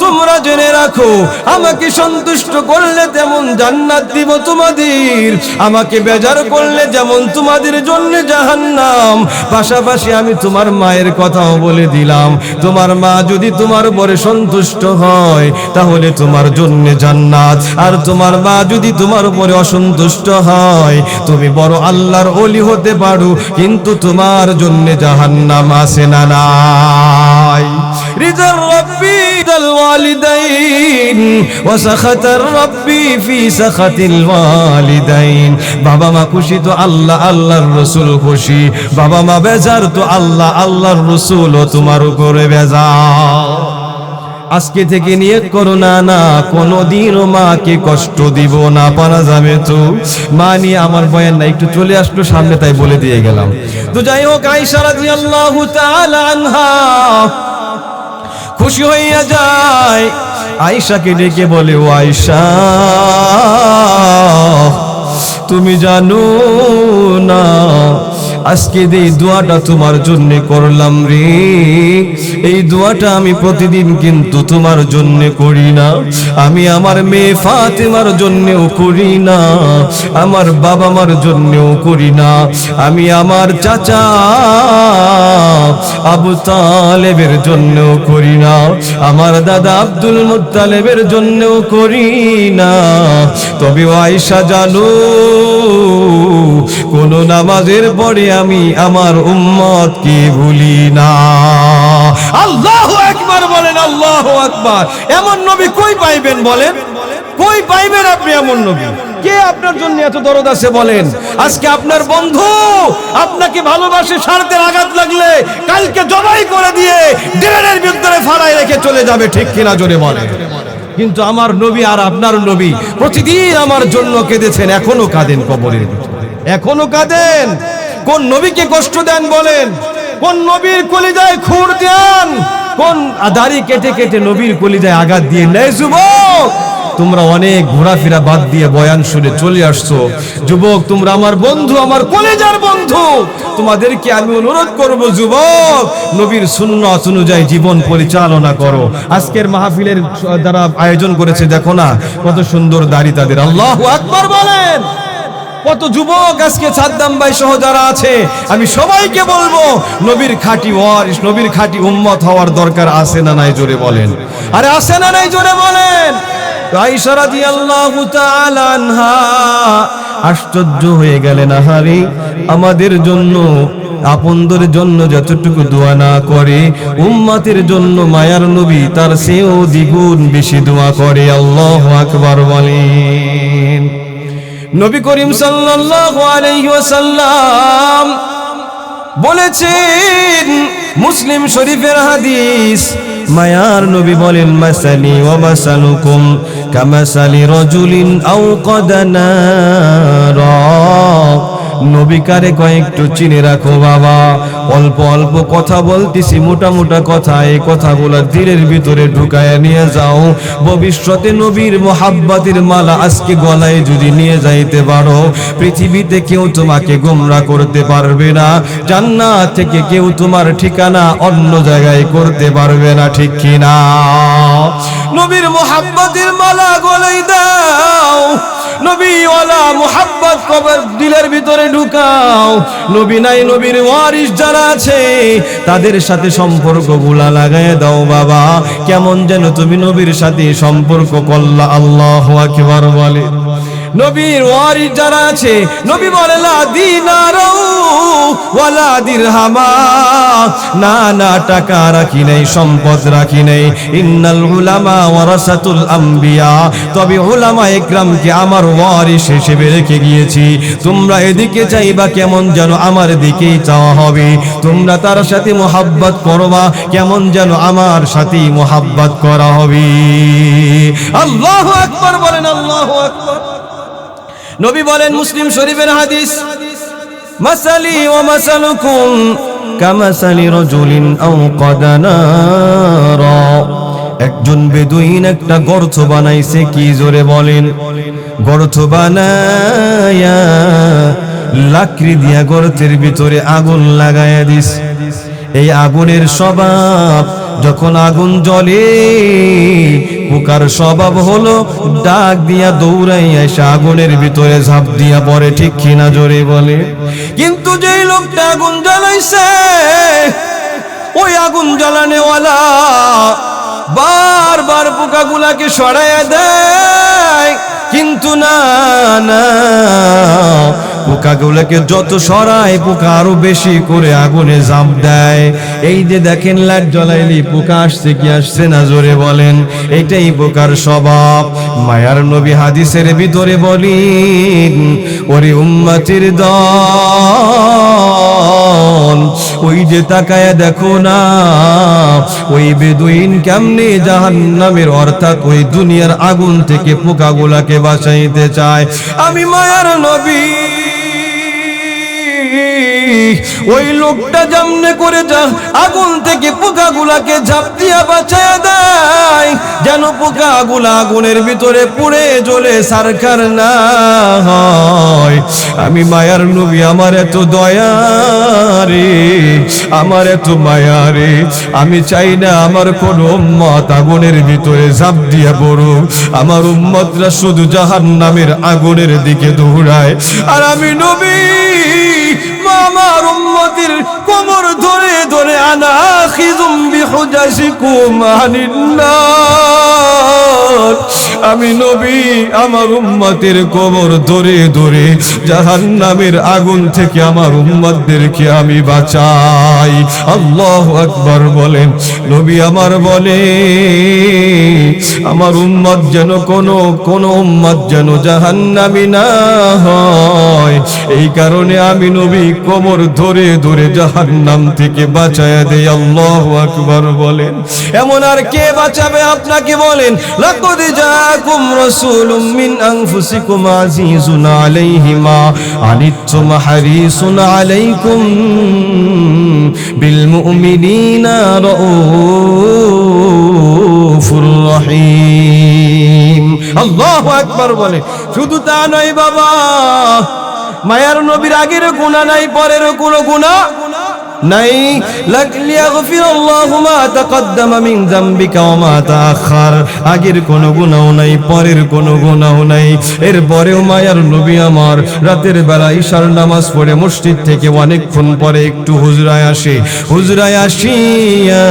তোমরা জেনে রাখো, আমাকে সন্তুষ্ট করলে তেমন জান্নাত দিব তোমাদের, আমাকে বেজার করলে যেমন তোমাদের জন্য জাহান্নাম। পাশাপাশি আমি তোমার মায়ের কথাও বলে দিলাম, তোমার মা যদি তোমার উপরে সন্তুষ্ট হয় তাহলে তোমার জন্য জান্নাত, আর তোমার মা যদি তোমার উপরে অসন্তুষ্ট হয় তুমি বড় আল্লাহর ওলি হতে পারো, কিন্তু তোমার জন্য জাহান্নাম আছে না নাই। রিজার রব্বি দাল ওয়ালিদাইন ওয়া সাখাতার রব্বি ফি সাখাতিল ওয়ালিদাইন। বাবা মা খুশি তো আল্লাহ, আল্লাহর রাসূল খুশি। বাবা মা বেজার তো আল্লাহ, আল্লাহর রাসূলও তোমার উপরে বেজার। আজকে থেকে নিয়ত করো, না না কোনোদিনও মাকে কষ্ট দিব না। পারা যাবে তো? মা নিয়ে আমার বয়ান না, একটু চলে আসলো সামনে তাই বলে দিয়ে গেলাম। তো যাই হোক, আয়েশা রাদিয়াল্লাহু তাআলা আনহা খুশি হইয়া যায়, আয়েশাকে ডেকে বলে, ও আয়েশা, তুমি জানো না আজকে যে দোয়াটা তোমার জন্য করলাম রে, এই দোয়াটা আমি প্রতিদিন কিন্তু তোমার জন্য করি না, আমি আমার মেয়ে ফাতেমার জন্যও করি না, আমার বাবা মার জন্যও করি না, আমি আমার চাচা আবু তালেবের জন্যও করি না, আমার দাদা আব্দুল মুত্তালিবের জন্যও করি না। তবে আয়েশা জানো, কোন নামাজের পরে আমি আমার উম্মতকে ভুলি না। আল্লাহু আকবার বলেন, আল্লাহু আকবার। এমন নবী কই পাইবেন বলেন? কই পাইবেন আপনি এমন নবী? কে আপনার জন্য এত দরদ আছে বলেন? আজকে আপনার বন্ধু আপনাকে ভালোবাসে, স্বার্থের আঘাত লাগলে কালকে জবাই করে দিয়ে ড্রেনের ভিতরে ফালায় রেখে চলে যাবে, ঠিক কিনা জোরে বলেন। কিন্তু আমার নবী আর আপনার নবী প্রতিদিন আমার জন্য কেঁদেছেন, এখনো কাঁদেন কবরের ভিতরে, এখনো কাঁদেন। কোন নবীকে কষ্ট দেন বলেন? কোন নবীর কলিজায় খুর দেন? কোন দাড়ি কেটে কেটে নবীর কলিজায় আঘাত দিয়ে নেই? যুবক, তোমরা অনেক ঘোরাফেরা বাদ দিয়ে বয়ান শুনে চলে আসছো। যুবক, তোমরা আমার বন্ধু, আমার কলেজার বন্ধু, তোমাদেরকে আমি অনুরোধ করব, যুবক, নবীর সুন্নাত অনুযায়ী জীবন পরিচালনা করো। আজকের মাহফিলের যারা আয়োজন করেছে দেখো না কত সুন্দর দাড়ি তাদের। আল্লাহু আকবার বলেন। কত যুবক আজকে সাদ্দাম ভাই সহ যারা আছে, আমি সবাইকে বলবো, নবীর খাঁটি ওয়ারিস, নবীর খাঁটি উম্মত হওয়ার দরকার আছে না নাই জোরে বলেন? আরে আছে না নাই জোরে বলেন? আয়েশা রাদিয়াল্লাহু তাআলা আনহা আশ্চর্য হয়ে গেলেন, আহারে আমাদের জন্য, আপনদের জন্য যতটুকু দোয়া না করে, উম্মতের জন্য মায়ার নবী তার চেয়েও দ্বিগুণ বেশি দোয়া করে। আল্লাহু আকবার বলেন। নবী করিম সাল্লাল্লাহু আলাইহি ওয়াসাল্লাম বলেছেন, মুসলিম শরীফের হাদিস, মায়ার নবী বলেন, মাসালি ওয়া মাসালুকুম কামাসালি রাজুলিন আওকাদা নারা। নবী কারে কয়েকটু চিনে রাখো বাবা, অল্প অল্প কথা বলতেছি, মোটা মোটা কথা, এই কথাগুলো দিলের ভিতরে ঢুকায় নিয়ে যাও। ভবিষ্যতে নবীর মোহাব্বতের মালা আজকে গলায় যদি নিয়ে যাইতে পারো, পৃথিবীতে কেউ তোমাকে গোমরা করতে পারবে না, জান্নাত থেকে কেউ তোমার ঠিকানা অন্য জায়গায় করতে পারবে না, ঠিক কিনা? নবীর মোহাব্বতের মালা গলায় দাও, নবী ওয়ালা মোহাব্বত কবর দিলের ভিতরে ঢুকাও। নবী নাই, নবীর ওয়ারিস যারা আছে তাদের সাথে সম্পর্কগুলা লাগায় দাও বাবা। কেমন যেন তুমি নবীর সাথে সম্পর্ক করলা। আল্লাহু আকবার বলে। নবীর ওয়ারিস যারা আছে, নবী বলে, লা দিনারু ওয়ালা দিরহামা, না না টাকা রাখি নাই, সম্পদ রাখি নাই। ইন্নাল উলামা ওয়ারাসাতুল আম্বিয়া, তবে উলামা ইকরামকে আমার ওয়ারিস হিসেবে রেখে গিয়েছি। তোমরা এদিকে চাইবা কেমন যেন আমার দিকেই চাওয়া হবে, তোমরা তার সাথে মোহাব্বত করবা কেমন যেন আমার সাথেই মোহাব্বত করা হবে। আল্লাহু আকবার বলেন, আল্লাহু আকবার। নবী বলেন, মুসলিম শরীফের হাদিস, মাসালি ওয়া মাসালুকুম কামাসালি রাজুলিন আওকাদা নারা। একজন বেদুইন একটা গর্ত বানাইছে, কি জোরে বলেন, গর্ত বানায়া লাকড়ি দিয়া গর্তের ভিতরে আগুন লাগায়া দিস। এই আগুনের স্বভাব, যখন আগুন জ্বলে পোকার স্বভাব হলো ডাক দিয়া দৌড়াইয়া এসে আগুনের ভিতরে ঝাঁপ দিয়া পড়ে, ঠিক কিনা জোরে বলে। কিন্তু যেই লোকটা আগুন জ্বালাইছে, ওই আগুন জ্বালানেওয়ালা বারবার পোকাগুলাকে সরাইয়া দেয়, কিন্তু না না, পোকাগুলোকে যত সরায় পোকা আরো বেশি করে আগুনে ঝাঁপ দেয়। এই যে দেখেন লাইট জ্বলাইলি পোকা আসছে কি আসছে না, জোরে বলেন। এটাই পোকার স্বভাব। মায়ার নবী হাদিসের ভিতরে বলেন, ওরে উম্মতের দল, ওই যে তাকায়া দেখো না, ওই বেদুইন কেমনে জাহান্নামের অর্থাৎ ওই দুনিয়ার আগুন থেকে পোকাগুলাকে বাঁচাইতে চায়। আমি মায়ার নবী ওই লোকটা যেমনে করে আগুন থেকে পোকাগুলাকে ঝাঁপ দিয়া বাঁচায়া দেয়, যেন পোকাগুলা আগুনের ভিতরে পুড়ে জ্বলে সারখার না হয়। আমি মায়ার নবী, আমার এত দয়া রে, আমার এত মায়া রে, আমি চাই না আমার কোন উম্মত আগুনের ভিতরে ঝাঁপ দিয়া পড়ুক। আমার উম্মতরা শুধু জাহান্নামের আগুনের দিকে দৌড়ায়, আর আমি নবী আমার উম্মতের কোমর ধরে ধরে আনা খিজুম বিহুজাসিকুম আনিন্নার। আমি নবী আমার উম্মতের কোমর ধরে ধরে জাহান্নামের আগুন থেকে আমার উম্মতদেরকে আমি বাঁচাই। আল্লাহু আকবার বলেন। নবী আমার বলে, আমার উম্মত যেন কোন উম্মত যেন জাহান্নামী না হয়, এই কারণে আমি নবী কোমর ধরে ধরে জাহান্নাম থেকে বাঁচায়া দেই। আল্লাহু আকবার বলেন। এমন আর কে বাঁচাবে আপনাকে বলেন? লাকাদ জাআকুম রাসূলুম মিন আনফুসিকুম আজিজুন আলাইহি মা আনিতুম হারিসুন আলাইকুম বিল মুমিনিনা রাউফুর রহিম। আল্লাহু আকবার বলে। শুধু তা নয় বাবা, মায়ার নবীর আগের গুনাহ নাই, পরের কোনো গুনাহ নাই। লিয়াগফিরাল্লাহু মা তাকদ্দামা মিন যামবিকা ওয়া মা তাআখার। আগের কোনো গুনাহ নাই, পরের কোনো গুনাহ নাই। এরপরেও মায়ার নবী আমার রাতের বেলা ইশার নামাজ পড়ে মসজিদ থেকে অনেকক্ষণ পরে একটু হুজরায় আসে। হুজরায় আসিয়া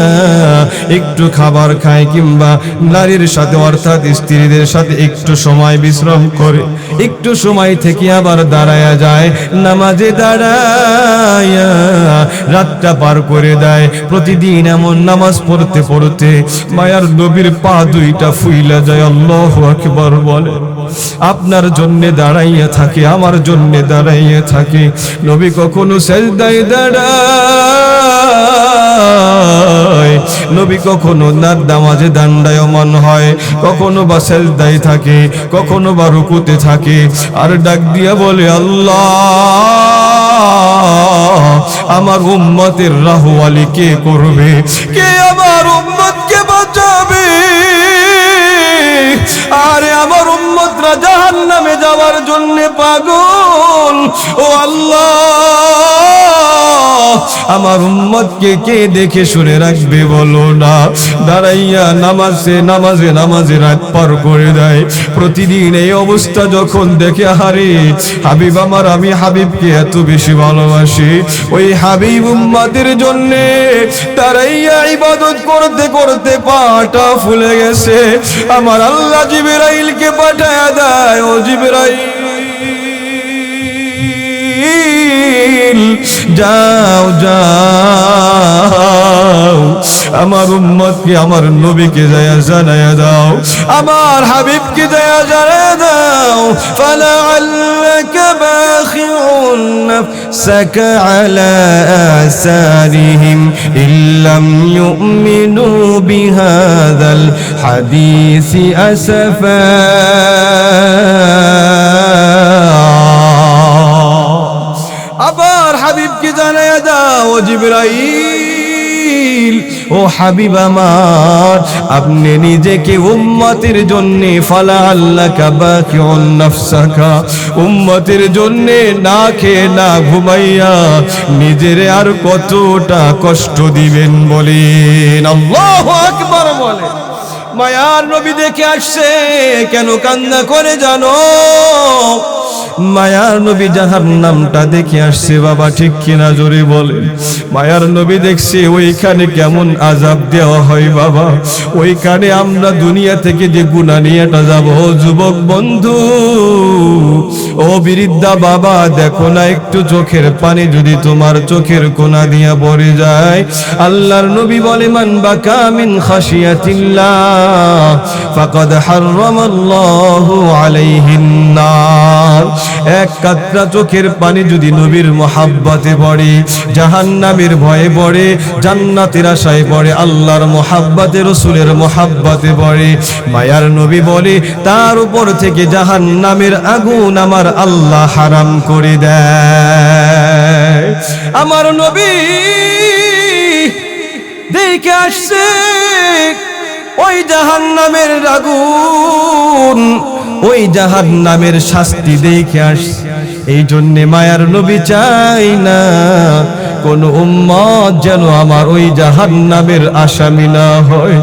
একটু খাবার খায়, কিংবা নারীর সাথে অর্থাৎ স্ত্রীদের সাথে একটু সময় বিশ্রাম করে, একটু সময় থেকে আবার দাঁড়ায়া যায়। নামাজে দাঁড়ায়া রাতটা পার করে দেয়। প্রতিদিন এমন নামাজ পড়তে পড়তে মায়ার নবীর পা দুইটা ফুইলা যায়। আল্লাহু আকবার বলে। আপনার জন্য দাঁড়াইয়া থাকে, আমার জন্য দাঁড়াইয়া থাকে। নবী কখনো সেজদায় দাঁড়ায়, নবী কখনো নামাজে দাণ্ডায়মান হয়, কখনো বা সেজদায় থাকে, কখনো বা রুকুতে থাকে, আর ডাক দিয়া বলে, আল্লাহ আমার উম্মতের রাহওয়ালি কে করবে? কে আমার উম্মতকে বাঁচাবে? আরে আমার উম্মতরা জাহান্নামে যাওয়ার জন্য পাগল। ও আল্লাহ, আমার উম্মতকে কে দেখে শুনে রাখবে বলো না? দাঁড়াইয়া নামাজে রাত পার করে দেয়। প্রতিদিন এই অবস্থা যখন দেখে, হারে হাবিব আমার, আমি হাবিবকে এত বেশি ভালোবাসি, ওই হাবিব উম্মতের জন্য দাঁড়াইয়া ইবাদত করতে করতে পাটা ফুলে গেছে। আমার আল্লাহ জিবরাইলকে পাঠায়া দেয়, ও জিবরাইল যাও যাও আমার উম্মতকে আমার নবীকে জানায়া দাও, আমার হাবিবকে জানায়া দাও। ফালাআল্লাকা বাখিউন নাফসাকা আলা আসারিহিম ইল্লাম ইউমিনু বিহাযাল হাদিসি আসফা। আবার হাবিবকে জানায়া দাও, জিবরাইল ও হাবিব আমার, আপনি নিজেকে উম্মতের জন্য ফালাআল্লাকা বাকিউন নাফসাকা, উম্মতের জন্য না খেয়ে না ঘুমাইয়া নিজের আর কতটা কষ্ট দিবেন বলেন। আল্লাহু আকবার বলেন। মায়ার নবী দেখে আসছে, কেন কান্না করে জানো? মায়ার নবী জাহান্নামটা দেখে আসছে বাবা, ঠিক কিনা জোরে বলেন। মায়ার নবী দেখছে ওইখানে কেমন আযাব দেওয়া হয় বাবা, ওইখানে আমরা দুনিয়া থেকে যে গুনাহ নিয়েটা যাব। যুবক বন্ধু, ও বৃদ্ধা বাবা, দেখো না একটু চোখের পানি যদি তোমার চোখের কোনা দিয়া পড়ে যায়, আল্লাহর নবী বলে মান বাকা মিন খাশিয়াতিল্লাহ ফাকাদ হারামাল্লাহু আলাইহিন নার। এক কাতরা চোখের পানি যদি নবীর মোহাব্বতে পড়ে, জাহান্নামের ভয়ে পড়ে, জান্নাতের আশায় পড়ে, আল্লাহর মোহাব্বতে রাসূলের মোহাব্বতে পড়ে, মায়ার নবী বলে তার উপর থেকে জাহান্নামের আগুন আমার আল্লাহ হারাম করে দেয়। আমার নবী দেখে আসছে ওই জাহান্নামের আগুন, ওই জাহান্নামের শাস্তি দেখে আসছে। এই জন্যে মায়ার নবী চাই না কোন উম্মত যেন আমার ওই জাহান্নামের আসামি না হয়।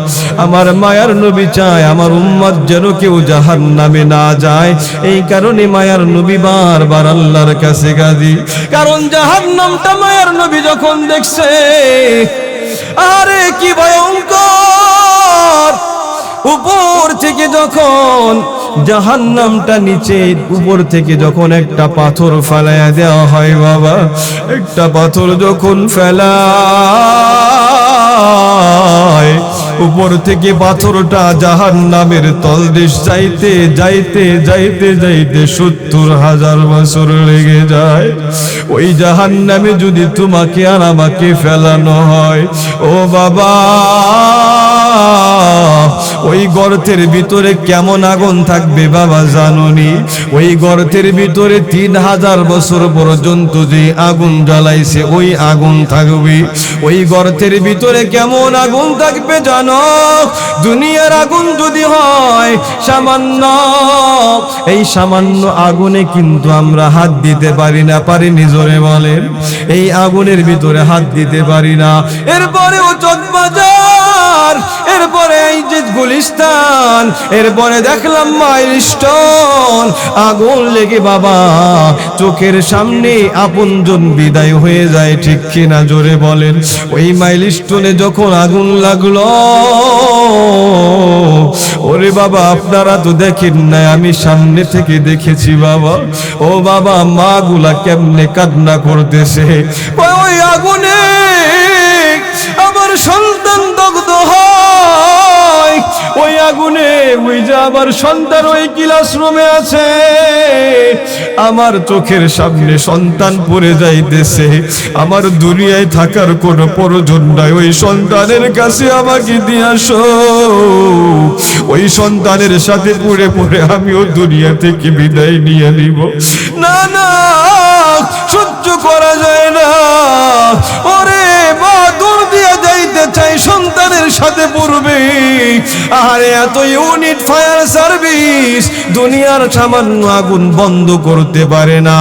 আমার মায়ার নবী চায় আমার উম্মত যেন কেউ জাহান্নামে না যায়। এই কারণে মায়ার নবী বারবার আল্লাহর কাছে গাজি। কারণ জাহান্নামটা মায়ার নবী যখন দেখছে, আরে কি ভয়ঙ্কর! উপর থেকে যখন জাহান্নামটা নিচে, উপর থেকে যখন একটা পাথর ফেলাইয়া দেওয়া হয় বাবা, একটা পাথর যখন ফেলায়, উপর থেকে পাথরটা জাহান্নামের তলদেশ যাইতে যাইতে যাইতে যাইতে ৭০,০০০ বছর লেগে যায়। ওই জাহান্নামে যদি তোমাকে আর আমাকে ফেলানো হয়, ও বাবা, ওই গর্তের ভিতরে কেমন আগুন থাকবে বাবা জানোনি? ওই গর্তের ভিতরে ৩,০০০ বছর পর্যন্ত যে আগুন জ্বালাইছে ওই আগুন থাকবে। ওই গর্তের ভিতরে কেমন আগুন থাকবে জানো? দুনিয়ার আগুন যদি হয় সামান্য, এই সামান্য আগুনে কিন্তু আমরা হাত দিতে পারি না, পারিনি জোরে বলেন? এই আগুনের ভিতরে হাত দিতে পারি না। এরপরেও চকবাজার, এরপরে এই যে গুলিস্তান, এরপরে দেখলাম মাইলস্টোন, আগুন লেগে বাবা চোখের সামনে আপনজন বিদায় হয়ে যায়, ঠিক কিনা জোরে বলেন? ওই মাইলস্টোনে যখন আগুন লাগলো, ওরে বাবা আপনারা তো দেখেন না, আমি সামনে থেকে দেখেছি বাবা। ও বাবা, মা গুলা কেমনে কান্না করতেছে। ওই আগুনে আমার সন্তান দগ্ধ হয়, ওই আগুনে ওই যে আমার সন্তান ওই ক্লাসরুমে আছে, আমার চোখের সামনে সন্তান পড়ে যাইতেছে। আমার দুনিয়ায় থাকার কোনো প্রয়োজন নাই, ওই সন্তানের কাছে আমাকে দিয়ে আসো। ওই সন্তানের সাথে পড়ে পড়ে আমিও দুনিয়া থেকে বিদায় নিয়ে নিব। না না, সহ্য করা যায় না। ওরে মা দূর দিয়ে যাইতে চাই, সন্তানের সাথে পড়বে। আরে এত ইউনিট ফায়ার সার্ভিস দুনিয়ার সামান্য আগুন বন্ধ করতে পারে না।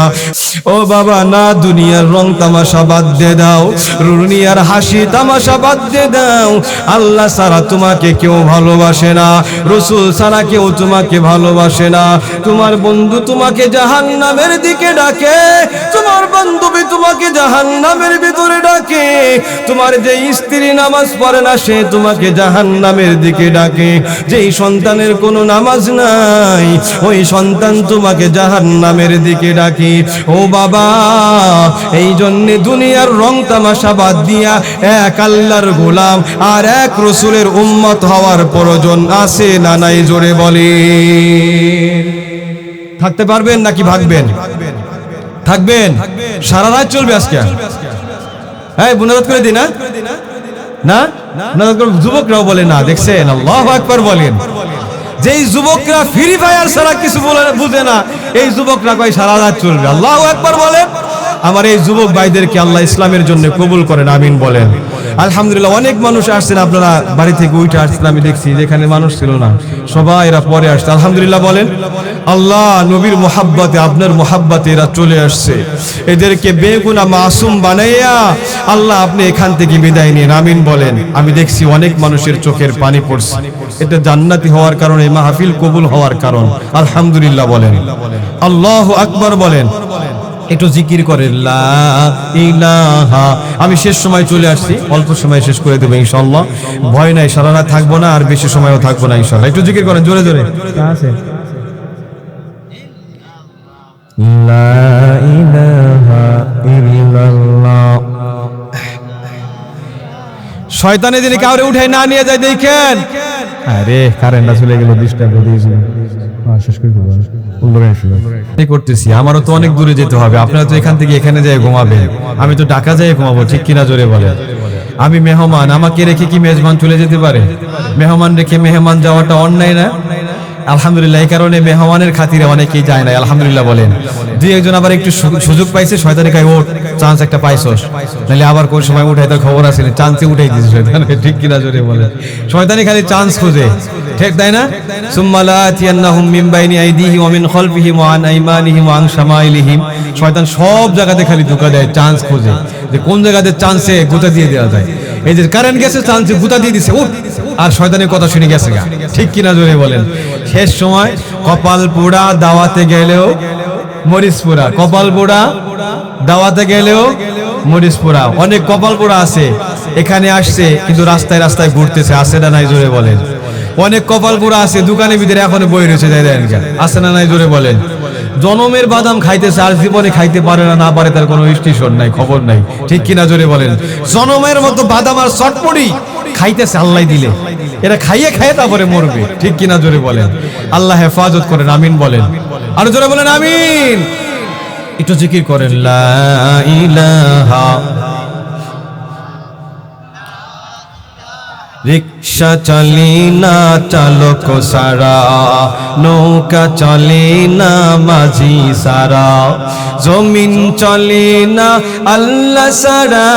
ও বাবা না, দুনিয়ার রং তামাশা বাদ দিয়ে দাও, দুনিয়ার হাসি তামাশা বাদ দিয়ে দাও। আল্লাহ ছাড়া তোমাকে কেউ ভালোবাসে না, রাসূল ছাড়া কেউ তোমাকে ভালোবাসে না। তোমার বন্ধু তোমাকে জাহান্নামের দিকে ডাকে, তোমার বান্ধবী তোমাকে জাহান্নামের ভিতরে ডাকে, তোমার যে স্ত্রী নামাজ পড়ে না সে তোমাকে জাহান্নামের দিকে ডাকে, যেই সন্তানের কোনো নামাজ নাই ওই সন্তান তোমাকে জাহান্নামের দিকে ডাকে। ও বাবা, এই জন্য দুনিয়ার রং তামাশা বাদ দিয়া এক আল্লাহর গোলাম আর এক রাসূলের উম্মত হওয়ার প্রয়োজন আছে না নাই? জোরে বলে। থাকতে পারবেন নাকি ভাগবেন? থাকবেন? সারা রাত চলবে আজকে? হ্যাঁ, মুনাজাত করে দিই না? না, মুনাজাত করে যুবকরাও বলে না, দেখছেন? আল্লাহু আকবার বলেন। যেই যুবকরা ফ্রি ফায়ার ছাড়া কিছু বুঝে না, এই যুবকরা কয় সারা রাত চলবে। আল্লাহু আকবার বলেন। আমার এই যুবক ভাইদেরকে আল্লাহ ইসলামের জন্য কবুল করেন, আমিন বলেন। আলহামদুলিল্লাহ, অনেক মানুষ আসছেন, আপনারা বাড়ি থেকে উঠে আসছেন, আমি দেখছি যেখানে মানুষ ছিল না সবাই এরা পরে আসছে। আলহামদুলিল্লাহ বলেন। আল্লাহ নবীর মোহাব্বতে, আপনার মোহাব্বতে এরা চলে আসছে, এদেরকে বেগুনা মাসুম বানাইয়া আল্লাহ আপনি এখান থেকে বিদায় নিন, আমিন বলেন। আমি দেখছি অনেক মানুষের চোখের পানি পড়ছে, এটা জান্নাতি হওয়ার কারণে, মাহফিল কবুল হওয়ার কারণ। আলহামদুলিল্লাহ বলেন, আল্লাহু আকবার বলেন। একটু জিকির করে লা ইলাহা। আমি শেষ সময় চলে আসছি, অল্প সময় শেষ করে দেবো ইনশাআল্লাহ, ভয় নাই, সারা রাত থাকবো না আর বেশি সময়ও থাকবো না ইনশাআল্লাহ। একটু জিকির করেন জোরে জোরে। লা ইলাহা ইল্লাল্লাহ। শয়তানে দিনে কাউরে উঠাই না নিয়ে যায়, দেখেন। আরে কারেন্টটা চলে গেল, ডিস্টার্ব হয়ে গেছিল। শেষ করে দেবো, করতেছি। আমারও তো অনেক দূরে যেতে হবে, আপনারা তো এখান থেকে এখানে যায় ঘুমাবেন, আমি তো ঢাকা যায় ঘুমাবো, ঠিক কিনা? জোরে বলে। আমি মেহমান, আমাকে রেখে কি মেজবান চলে যেতে পারে? মেহমান রেখে মেহমান যাওয়াটা অন্যায় না? আলহামদুলিল্লাহ, এই কারণে মেহমানের খাতিরে অনেকেই যায় না, আলহামদুলিল্লাহ বলেন। দুই একজন আবার একটু সুযোগ পাইছে, শয়তানি কয় ওঠ, চান্স একটা পাইছস, নাহলে আবার কোন সময় উঠাই তার খবর আছে, চান্সে উঠাই দিয়েছে শয়তান, ঠিক কিনা? জোরে বলে। শয়তানি খালি চান্স খুঁজে, ঠিক তাই না? সুম্মা লাআতিয়ান্নাহুম মিন বাইনি আইদিহিম ওয়া মিন খালফিহিম ওয়া আন আইমানিহিম ওয়া আন শামাইলিহিম। শয়তান সব জায়গাতে খালি ধোঁকা দেয়, চান্স খোঁজে যে কোন জায়গাতে চান্সে গুতা দিয়ে দেওয়া যায়। এই যে কারেন্ট গেছে, চান্সে গুতা দিয়ে দিছে, উঠ, আর শয়তানের কথা শুনে গেছে গা, ঠিক কিনা? জোরে বলেন। শেষ সময় কপাল পোড়া, দাওয়াতে গেলেও মরিচ পোড়া, কপাল পোড়া দাওয়াতে গেলেও মরিচ পোড়া। অনেক কপাল পোড়া আছে এখানে আসছে কিন্তু রাস্তায় রাস্তায় ঘুরতেছে, আছে না নাই? জোরে বলেন। অনেক কপাল পোড়া আছে দোকানের ভিতরে এখনো বই রয়েছে, আছে না নাই? জোরে বলেন। জনমের বাদাম খাইতেছে আর জীবনে খাইতে পারে না, না পারে তার কোনো স্টেশন নাই, খবর নাই, ঠিক কিনা? জোরে বলেন। জনমের মতো বাদাম আর চটপটি খাইতেছে আল্লাহ দিলে, এরা খাইয়ে খাইয়ে তারপরে মরবে, ঠিক কিনা? জোরে বলেন। আল্লাহ হেফাজত করেন, আমিন বলেন। আর জোরে বলেন আমিন। একটু জিকির করেন লা ইলাহা। রিক্সা চলে না চালক সারা, নৌকা চলে না মাঝি সারা, জমিন চলে না আল্লাহ সারা,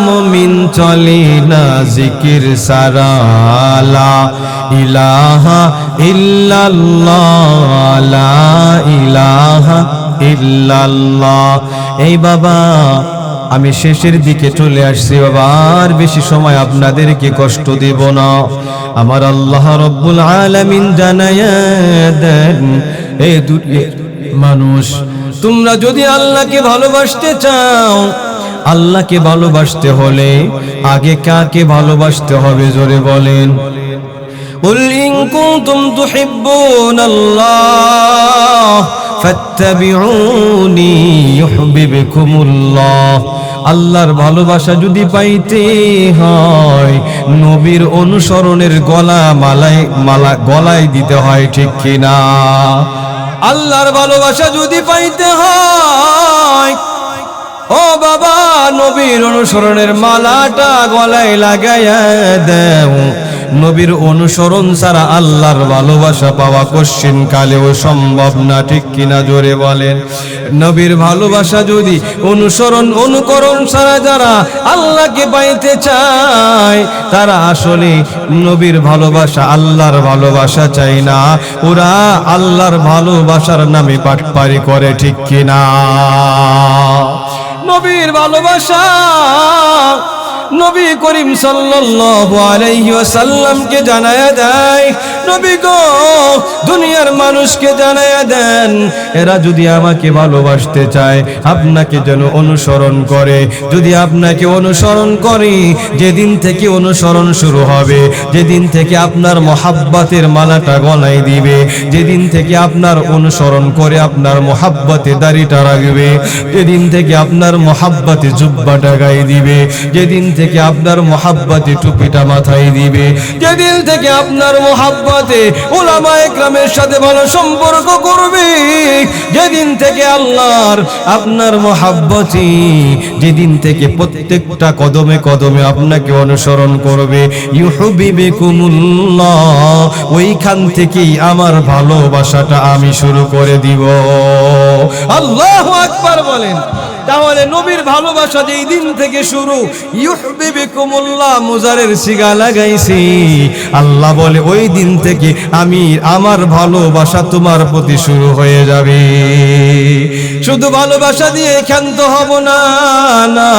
মুমিন চলে না জিকির সারা। লা ইলাহা ইল্লাল্লাহ, লা ইলাহা ইল্লাল্লাহ। এই বাবা, আমি শেষের দিকে চলে আসছি বাবা, আর বেশি সময় আপনাদেরকে কষ্ট দেব না। আমার আল্লাহ রব্বুল আলামিন জানায়া দেন, এই দুনিয়ার মানুষ, তোমরা যদি আল্লাহকে ভালোবাসতে চাও, আল্লাহকে ভালোবাসতে হলে আগে কাকে ভালোবাসতে হবে? জোরে বলেন। কুল ইন কুনতুম তুহিব্বুনাল্লাহ ফাত্তাবিউনি ইউহিব্বুকুমুল্লাহ। আল্লাহর ভালোবাসা যদি পাইতে হয়, নবীর অনুসরণের গলায় দিতে হয়, ঠিক কিনা? আল্লাহর ভালোবাসা যদি পাইতে হয়, ও বাবা, নবীর অনুসরণের মালাটা গলায় লাগাইয়া দাও। নবীর অনুসরণ ছাড়া আল্লাহর ভালোবাসা পাওয়া কঠিন কালেও সম্ভব না, ঠিক কিনা? জোরে বলেন। নবীর ভালোবাসা যদি অনুকরণ ছাড়া যারা আল্লাহকে পাইতে চায়, তারা আসলে নবীর ভালোবাসা, আল্লাহর ভালোবাসা চায় না, ওরা আল্লাহর ভালোবাসার নামে পাটপারি করে, ঠিক কিনা? নবীর ভালোবাসা নবী করিম সাল্লাল্লাহু আলাইহি ওয়াসাল্লামকে জানায়া দেয়, নবী গো দুনিয়ার মানুষকে জানায়া দেন এরা যদি আমাকে ভালোবাসতে চায় আপনাকে যেন অনুসরণ করে। যদি আপনাকে অনুসরণ করে, যেদিন থেকে অনুসরণ শুরু হবে, যেদিন থেকে আপনার মহাব্বতের মালাটা গলায় দিবে, যেদিন থেকে আপনার অনুসরণ করে আপনার মহাব্বতে দাড়িটা রাখবে, যেদিন থেকে আপনার মহাব্বতে জুব্বাটা গায়ে দিবে, যেদিন থেকে আপনার মহাব্বতে টুপিটা মাথায় দিবে, যেদিন থেকে আপনার মহাব্বতে উলামায়ে কেরামের সাথে ভালো সম্পর্ক করবে, যেদিন থেকে আল্লাহর আপনার মহাব্বতে, যেদিন থেকে প্রত্যেকটা কদমে কদমে আপনাকে অনুসরণ করবে, ইউহিব্বুকুমুল্লাহ, ওইখান থেকেই আমার ভালোবাসাটা আমি শুরু করে দিব। আল্লাহু আকবার বলেন। তাহলে নবীর ভালোবাসা যেই দিন থেকে শুরু, ইউহিব্বুকুমুল্লাহ মুজারের সিগা লাগাইছি, আল্লাহ বলে ওই দিন থেকে আমি আমার ভালোবাসা তোমার প্রতি শুরু হয়ে যাবে। শুধু ভালোবাসা দিয়ে ক্ষান্ত হব না, না,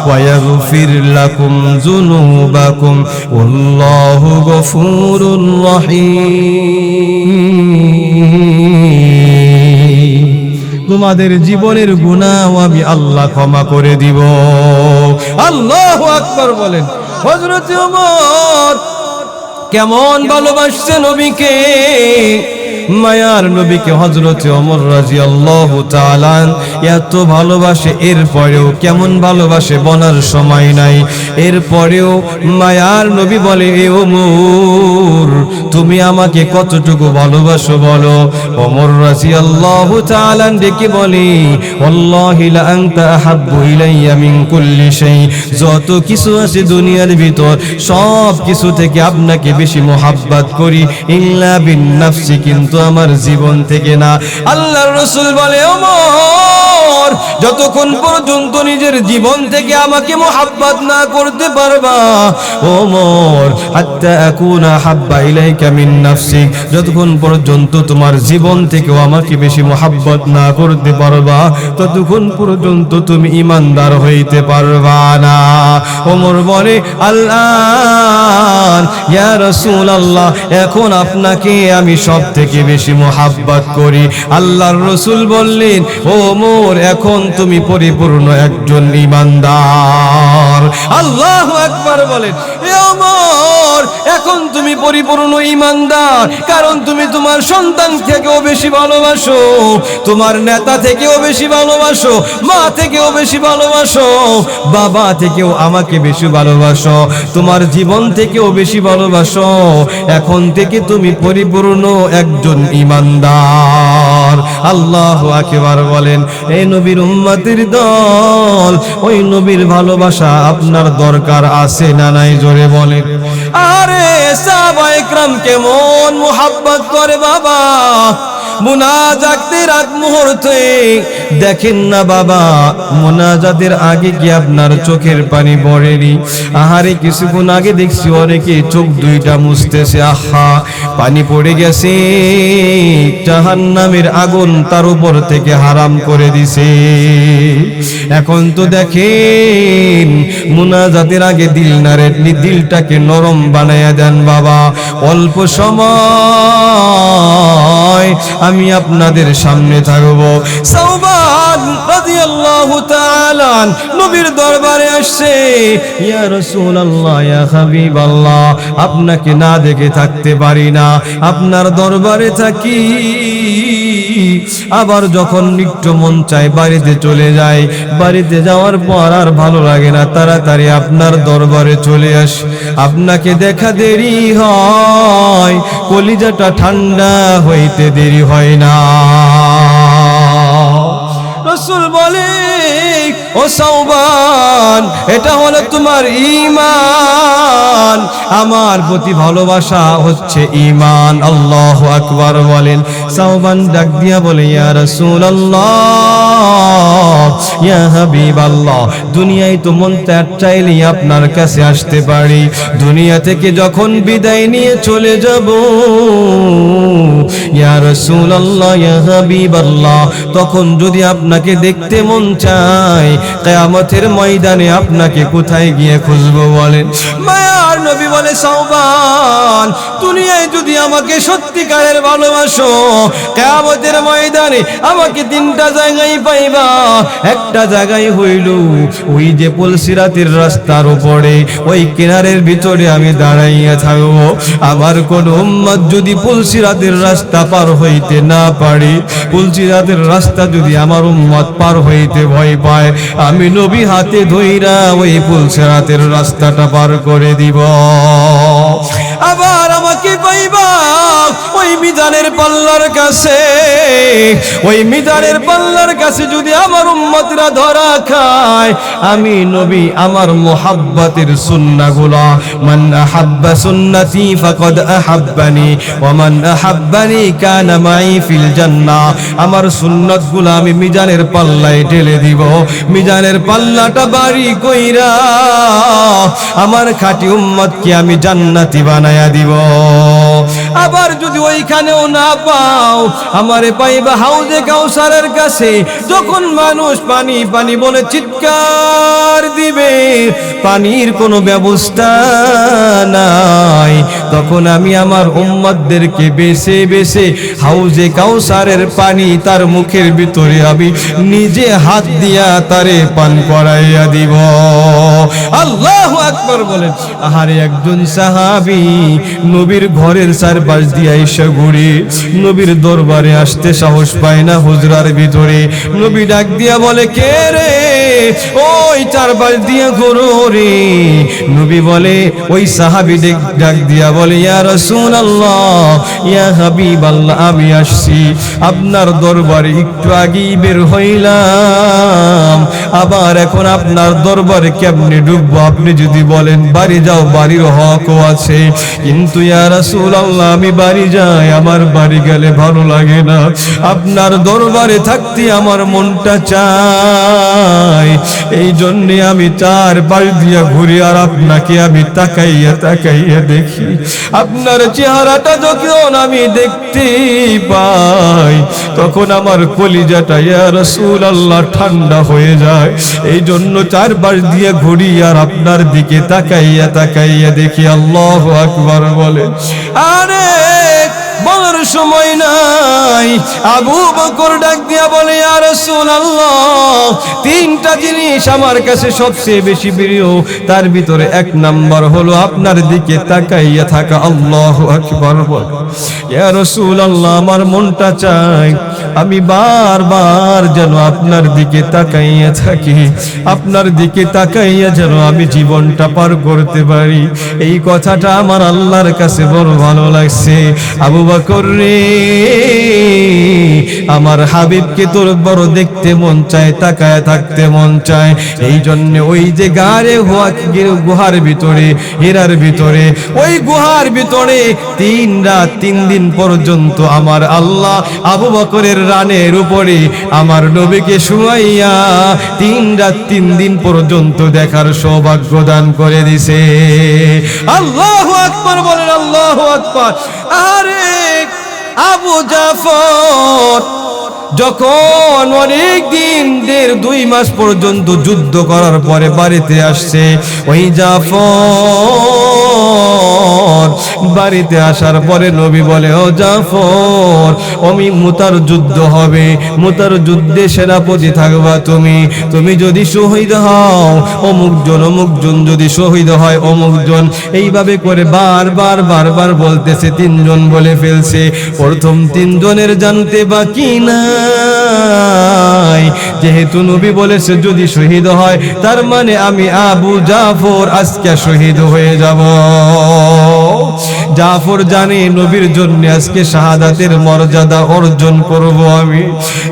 ওয়ায়াগফির লাকুম যুনুবাকুম আল্লাহু গফুরুর রহিম। তোমাদের জীবনের গুনাহ আমি আল্লাহ ক্ষমা করে দিব। আল্লাহু আকবার বলেন। হযরত ওমর কেমন ভালোবাসছে নবীকে, মায়ার নবীকে হযরত ওমর রাদিয়াল্লাহু তাআলা এত ভালোবাসে, এরপরেও কেমন ভালোবাসে বলার সময় নাই। এরপরেও মায়ার নবী বলে, এ ওমর তুমি আমাকে কতটুকু ভালোবাসো বলো। ওমর রাদিয়াল্লাহু তাআলা ডেকে বলে, ওয়াল্লাহি লা আনতা আহাব্বু ইলাইয়া মিন কুল্লি শাই, যত কিছু আছে দুনিয়ার ভিতর সব কিছু থেকে আপনাকে বেশি মোহাব্বত করি, ইল্লা বিন নাফসি, কিন্তু আমার জীবন থেকে না। আল্লাহর রাসূল বলে, ওমর যতক্ষণ পর্যন্ত নিজের জীবন থেকে আমাকে মোহাব্বত না করতে পারবা, ওমর হাত্তা আকুনা হাব্বা ইলাইকা মিন নাফসিক, যতক্ষণ পর্যন্ত তোমার জীবন থেকেও আমাকে বেশি মোহাব্বত না করতে পারবা, ততক্ষণ পর্যন্ত তুমি ঈমানদার হইতে পারবা না। ওমর বলে, আল্লাহ ইয়া রাসূলুল্লাহ, এখন আপনাকে আমি সব থেকে বেশি মোহাব্বত করি। আল্লাহর রাসূল বললেন, ওমর এখন তুমি পরিপূর্ণ একজন ঈমানদার। আল্লাহু আকবার বলেন। ওমর এখন তুমি পরিপূর্ণ ঈমানদার, কারণ তুমি তোমার সন্তান থেকেও বেশি ভালোবাসো, তোমার নেতা থেকেও বেশি ভালোবাসো, মা থেকেও বেশি ভালোবাসো, বাবা থেকেও আমাকে বেশি ভালোবাসো, তোমার জীবন থেকেও বেশি ভালোবাসো। এখন থেকে তুমি পরিপূর্ণ একজন ঈমানদার। আল্লাহু আকবার বলেন। এই নবীর উম্মতের দল, ওই নবীর ভালোবাসা আপনার দরকার আছে না নাই? জোরে বলেন। আরে সাহাবায়ে কেরাম কেমন মুহাব্বত করে বাবা, মুনাজাতের আগ মুহূর্তে দেখেন না বাবা, মুনাজাতের আগে কি আপনার চোখের পানি পড়েনি? আহারে কিছুক্ষণ আগে দেখছি অনেকে চোখ দুইটা মুছতেছে, আহা পানি পড়ে গেছে, জাহান্নামের আগুন তার উপর থেকে হারাম করে দিছে। এখন তো দেখেন মুনাজাতের আগে দিলটাকে নরম বানায়া দেন বাবা। অল্প সময় আমি আপনাদের সামনে থাকবো। সাওবান রাদিয়াল্লাহু তাআলা নবীর দরবারে আসছে, ইয়া রাসূলুল্লাহ, ইয়া হাবিবাল্লাহ, আপনাকে না দেখে থাকতে পারি না, আপনার দরবারে থাকি, আবার যখন একটু মন চায় বাড়িতে চলে যায়, বাড়িতে যাওয়ার পর আর ভালো লাগে না, তাড়াতাড়ি আপনার দরবারে চলে আসি, আপনাকে দেখা দেরি হয়, কলিজাটা ঠান্ডা হইতে দেরি হয় না। রাসূল বলে, ও সাওবান, এটা হলো তোমার ঈমান, আমার প্রতি ভালোবাসা হচ্ছে ঈমান। আল্লাহু আকবার বলেন। সাওবান ডাক দিয়া বলে, ইয়া রাসূলুল্লাহ, ইয়া হাবিবাল্লাহ, দুনিয়ায় তো মন চাইলেই আপনার কাছে আসতে পারি, দুনিয়া থেকে যখন বিদায় নিয়ে চলে যাব, ইয়া রাসূলুল্লাহ, ইয়া হাবিবাল্লাহ, তখন যদি আপনাকে দেখতে মন চায়, কিয়ামতের ময়দানে আপনাকে কোথায় গিয়ে খুঁজবো বলেন? মায়ার নবী বলে সাওবান দুনিয়ায় যদি আমাকে সত্যিকারের ভালোবাসো কিয়ামতের ময়দানে আমাকে তিনটা জায়গায় পাইবা একটা জায়গায় হইল ওই যে পুলসিরাতের রাস্তার উপরে ওই কিনারের ভিতরে আমি দাঁড়াইয়া থাকবো আমার কোন উম্মত যদি পুলসিরাতের রাস্তা পার হইতে না পারে পুলসিরাতের রাস্তা যদি আমার উম্মত পার হইতে ভয় পায় আমি নবী হাতে ধইরা ওই পুলসিরাতের রাস্তাটা পার করে দিব আবার আমাকে পাইবা ওই মিজানের পাল্লার কাছে ওই মিজানের পাল্লার কাছে যদি আমার উম্মতরা ধরা খায় আমি নবী আমার মুহাব্বতের সুন্নাহগুলো মান আহাব্বা সুন্নতি ফাকাদ আহাব্বানি ওয়া মান আহাব্বানি কানা মাই ফিল জান্নাহ আমার সুন্নাতগুলো আমি মিজানের পাল্লায় ঢেলে দিব মিজানের পাল্লাটা ভারী কইরা আমার খাঁটি উম্মতকে আমি জান্নাতি বানায়া দিব আবার যদি ওইখানেও না পাও আমারে পাইবা হাউজে কাউসারের কাছে যখন মানুষ পানি পানি বলে চিৎকার দিবে পানির কোনো ব্যবস্থা নাই তখন আমি আমার উম্মতদেরকে বেছে বেছে হাউজে কাউসারের পানি তার মুখের ভিতরে আমি নিজে হাত দিয়া তারে পান করাইয়া দিব আল্লাহু আকবার বলেন আহারে একজন সাহাবী নবীর ঘরের চারপাশ দিয়ে এসে ঘুরে নবীর দরবারে আসতে সাহস পায় না হুজরার ভিতরে নবী ডাক দিয়া বলে কে রে ওই চারপাশ দিয়ে ঘুরো রে নবী বলে ওই সাহাবী ডাক দিয়া বলে ইয়া রাসূলুল্লাহ ইয়া হাবিবাল্লাহ আমি আসছি আপনার দরবারে একটু আগেই বের হইলাম আবার এখন আপনার দরবারে কেমনে ঢুকবো আপনি যদি বলেন বাড়ি যাও বাড়ির হকও আছে কিন্তু ইয়া রাসূলুল্লাহ আমি বাড়ি যাই আমার বাড়ি গেলে ভালো লাগে না আপনার দরবারে থাকতে আমার মনটা চায় এই জন্য আমি চারপাশ দিয়া ঘুরি আর আপনাকে আমি তাকাইয়া তাকাইয়া দেখি আপনার চেহারাটা যখন আমি দেখতে পাই তখন আমার কলিজাটা ইয়া রাসূলুল্লাহ ঠান্ডা হয়ে যায় এই জন্য চারপাশ দিয়ে ঘুরি আর আপনার দিকে তাকাইয়া তাকাইয়া দেখি আল্লাহু আকবার বলে আরে বলার সময় নাই আবু বকর ডাক দিয়া বলে ইয়া রাসূলুল্লাহ তিনটা জিনিস আমার কাছে সবচেয়ে বেশি প্রিয় তার ভিতরে এক নাম্বার হলো আপনার দিকে তাকাইয়া থাকা আল্লাহু আকবার বল ইয়া রাসূলুল্লাহ আমার মনটা চায় আমি বারবার যেন আপনার দিকে তাকাইয়া থাকি আপনার দিকে তাকাইয়া যেন আমি জীবনটা পার করতে পারি এই কথাটা আমার আল্লাহর কাছে বড় ভালো লাগছে আবু বকর রে আমার হাবিবকে তোর বড় দেখতে মন চায় তাকায় থাকতে মন চায় এই জন্য ওই যে গারে গুহার ভিতরে হীরার ভিতরে ওই গুহার ভিতরে 3 রাত 3 দিন পর্যন্ত আমার আল্লাহ আবু বকরের রানের উপরে আমার নবীকে শুয়াইয়া 3 রাত 3 দিন পর্যন্ত দেখার সৌভাগ্য দান করে দিছে আল্লাহু আকবার বলেন আল্লাহু আকবার আরে আবু জাফর যখন অনেক দিন 1.5-2 মাস পর্যন্ত যুদ্ধ করার পরে বাড়িতে আসছে ওই জাফর বাড়িতে আসার পরে নবী বলে ও জাফর আমি মুতার যুদ্ধ হবে মুতার যুদ্ধে সেনাপতি থাকবা তুমি যদি শহীদ হও অমুক জন যদি শহীদ হয় অমুক জন এইভাবে করে বারবার বলতেছে 3 জন বলে ফেলছে প্রথম 3 জনের জানতে বাকি না যেহেতু নবী বলেছে যদি শহীদ হয় তার মানে আমি আবু জাফর আজকে শহীদ হয়ে যাব জাফর জানে নবীর জন্য আজকে শাহাদাতের মর্যাদা অর্জন করব আমি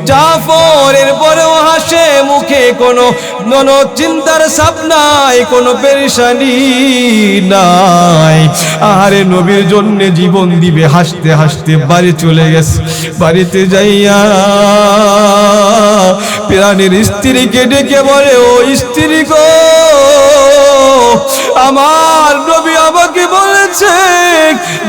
জাফর এরপরেও হাসে মুখে কোনো চিন্তার ছাপ নাই কোনো পেরেশানি নাই আরে নবীর জন্য জীবন দিবে হাসতে হাসতে বাড়ি চলে গেছে বাড়িতে যাইয়া প্রাণের স্ত্রীকে ডেকে বলে, ও স্ত্রী গো, আমার নবী আমাকে বলেছে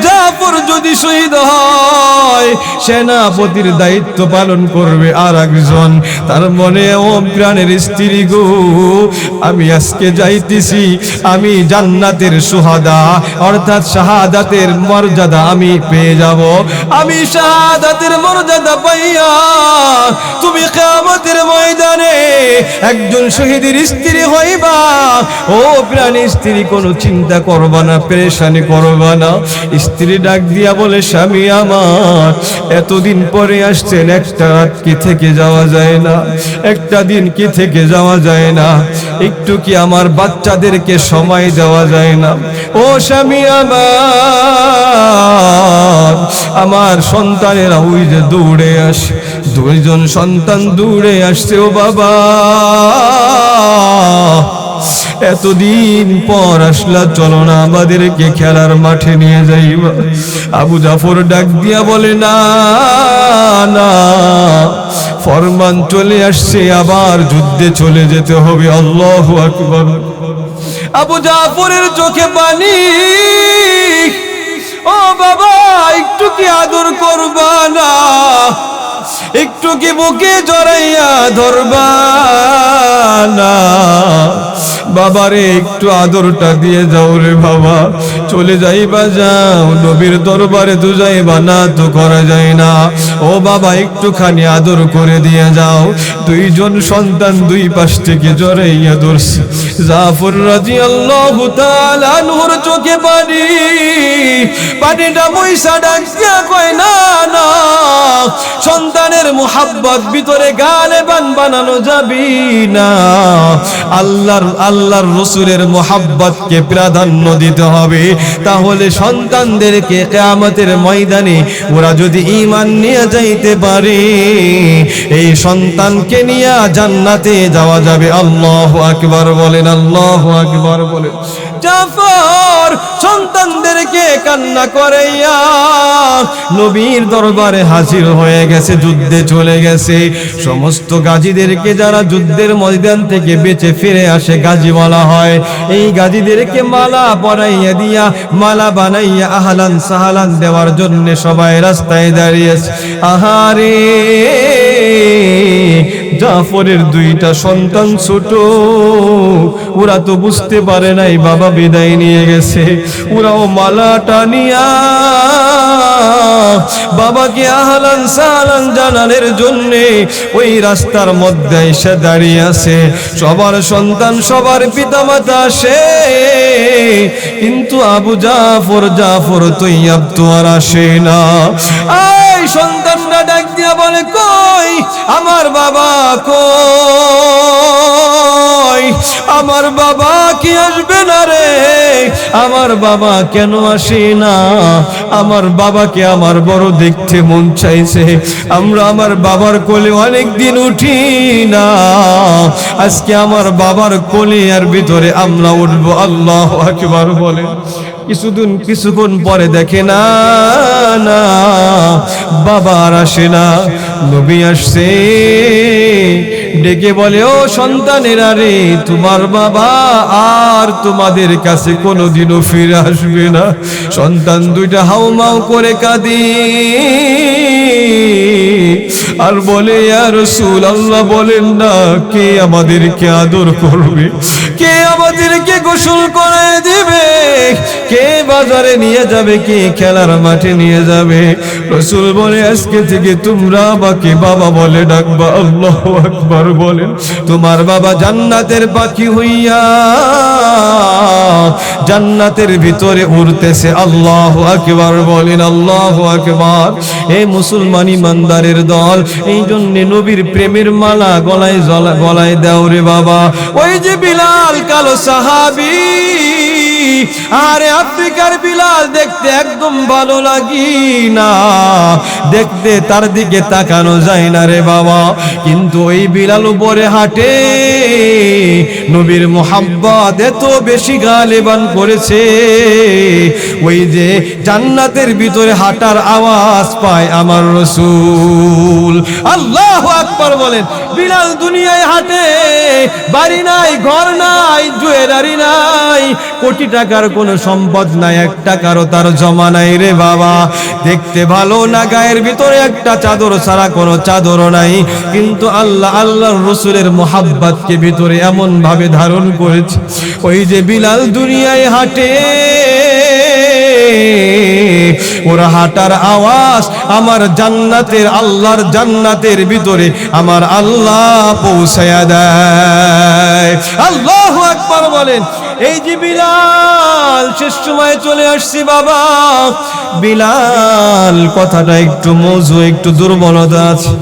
জাফর যদি শহীদ হয় সেনাপতির দায়িত্ব পালন করবে আর একজন। তার মনে, ও প্রাণের স্ত্রী গো, আমি আজকে যাইতেছি, আমি জান্নাতের সুহাদা অর্থাৎ শাহাদাতের মর্যাদা আমি পেয়ে যাব। আমি শাহাদাতের মর্যাদা পাইয়া তুমি কিয়ামতের ময়দানে একজন শহীদের স্ত্রী হইবা। ও প্রাণের স্ত্রী, কোনো চিন্তা করবা না, পেরেশানি করবা না। স্ত্রী ডাক দিয়া বলে, স্বামী আমার, এতদিন পরে আসছেন, একটা রাত কি থেকে যাওয়া যায় না? একটা দিন কি থেকে যাওয়া যায় না? একটু কি আমার বাচ্চাদেরকে সময় দেওয়া যায় না? ও স্বামী আমার সন্তানেরা ওই যে দৌড়ে আসে, দুইজন সন্তান দৌড়ে আসছে। ও বাবা, এতদিন পর আসলা, চলো না আমাদেরকে খেলার মাঠে নিয়ে যাইবা। আবু জাফর ডাক দিয়া বলে, না না, ফরমান চলে আসছে, আবার যুদ্ধে চলে যেতে হবে। আল্লাহু আকবার। আবু জাফরের চোখে পানি। ও বাবা, একটু কি আদর করবা না? একটু কি বুকে জড়াইয়া ধরবা না? বাবারে একটু আদরটা দিয়ে যাও রে বাবা। চলে যাইবা, যাও, নবীর দরবারে তো যাইবা না, তো করা যায় না। ও বাবা, একটুখানি আদর করে দিয়ে যাও। দুইজন সন্তান দুই পাশ থেকে জড়াইয়া ধরছে। জাফর রাদিয়াল্লাহু তাআলা আনহুর চোখে পানি, পানিটা মইসা ডাক দিয়া কয়, না না, সন্তানের মুহাব্বত ভিতরে গালেবান বানানো যাবে না। আল্লাহর রাসূলের মুহাব্বতকে প্রাধান্য দিতে হবে। তাহলে সন্তানদেরকে কিয়ামতের ময়দানে ওরা যদি ঈমান নিয়ে যাইতে পারে, এই সন্তানকে নিয়ে জান্নাতে যাওয়া যাবে। আল্লাহু আকবার বলেন, আল্লাহু আকবার বলেন। জাফর সন্তানদেরকে কান্না করাইয়া নবীর দরবারে হাজির হয়ে গেছে, যুদ্ধে চলে গেছে। সমস্ত গাজীদেরকে যারা যুদ্ধের ময়দান থেকে বেঁচে ফিরে আসে গাজী বলা হয়। এই গাজীদেরকে মালা পরাইয়া দিয়া, মালা বানাইয়া আহলান সাহলান দেওয়ার জন্য সবাই রাস্তায় দাঁড়িয়েছে। আহারে, জাফরের দুইটা সন্তান ছোট, ওরা তো বুঝতে পারে নাই বাবা বিদায় নিয়ে গেছে। ওরাও মালা টানিয়া বাবাকে আহলান সাহলান জানানোর জন্য ওই রাস্তার মধ্যে এসে দাঁড়িয়ে আছে। সবার সন্তান, সবার পিতামাতা আসে, কিন্তু আবু জাফর তৈয়াব তো আর আসে না। এই সন্তানরা ডাক দিয়া বলে, কই আমার বাবা, কই আমার বাবা? কি আসবে না রে? আমার বাবা কেন আসে না? আমার বাবাকে আমার বড় দেখতে মন চাইছে। আমরা আমার বাবার কোলে অনেক দিন উঠি না, আজকে আমার বাবার কোলে আর ভিতরে আমরা উঠবো। আল্লাহু আকবার বলে। কিছুক্ষণ পরে দেখে, না না, বাবা আর আসে না। নবী আসছে, ডেকে বলে, ও সন্তানেরা রে, তোমার বাবা আর তোমাদের কাছে কোনোদিনও ফিরে আসবে না। সন্তান দুইটা হাউমাউ করে কাঁদে আর বলে, ইয়া রাসূলুল্লাহ, বলেন না কে আমাদেরকে আদর করবে, কে আমাদেরকে গোসল করায় দিবে, কে বাজারে নিয়ে যাবে, কে খেলার মাঠে নিয়ে যাবে? রাসূল বলে, আজকে থেকে তোমরা আমাকে বাবা বলে ডাকবা। আল্লাহু আকবার বলেন। তোমার বাবা জান্নাতের পাখি হইয়া জান্নাতের ভিতরে উড়তেছে। আল্লাহু আকবার বলেন, আল্লাহু আকবার। এই মুসলমান ইমানদারের দল, এই জন্য নবীর প্রেমের মালা গলায় দাও রে বাবা। ওই যে বিলাল, কালো সাহাবী, আরে আফ্রিকার বিলাল দেখতে একদম ভালো লাগি না, দেখতে তার দিকে তাকানো যায় না রে বাবা। কিন্তু ওই বিলাল উপরে হাঁটে, নবীর মোহাব্বত এত বেশি গালেবান করেছে, ওই যে জান্নাতের ভিতরে হাঁটার আওয়াজ পায় আমার রাসূল। আল্লাহু আকবার বলেন। বিলাল দুনিয়ায় হাঁটে, বাড়ি নাই, ঘর নাই, জুয়েলারি নাই, কোটি টাকার কোনো সম্পদ নাই, 1 টাকারও তার জমা নাই রে বাবা। দেখতে ভালো না, গায়ের ভিতরে একটা চাদর ছাড়া কোনো চাদরও নাই, কিন্তু আল্লাহর রাসূলের মোহাব্বতকে ভিতরে এমন ভাবে ধারণ করেছে। ওই যে বিলাল দুনিয়ায় হাঁটে, ওরা হাঁটার আওয়াজ আমার জান্নাতের, আল্লাহর জান্নাতের ভিতরে আমার আল্লাহ পৌঁছায়া দেয়। আল্লাহু আকবার বলেন। এই যে বিলাল, শেষ সময় চলে আসছি বাবা। বিলাল কথাটা একটু মওজু, একটু দুর্বলতা আছে।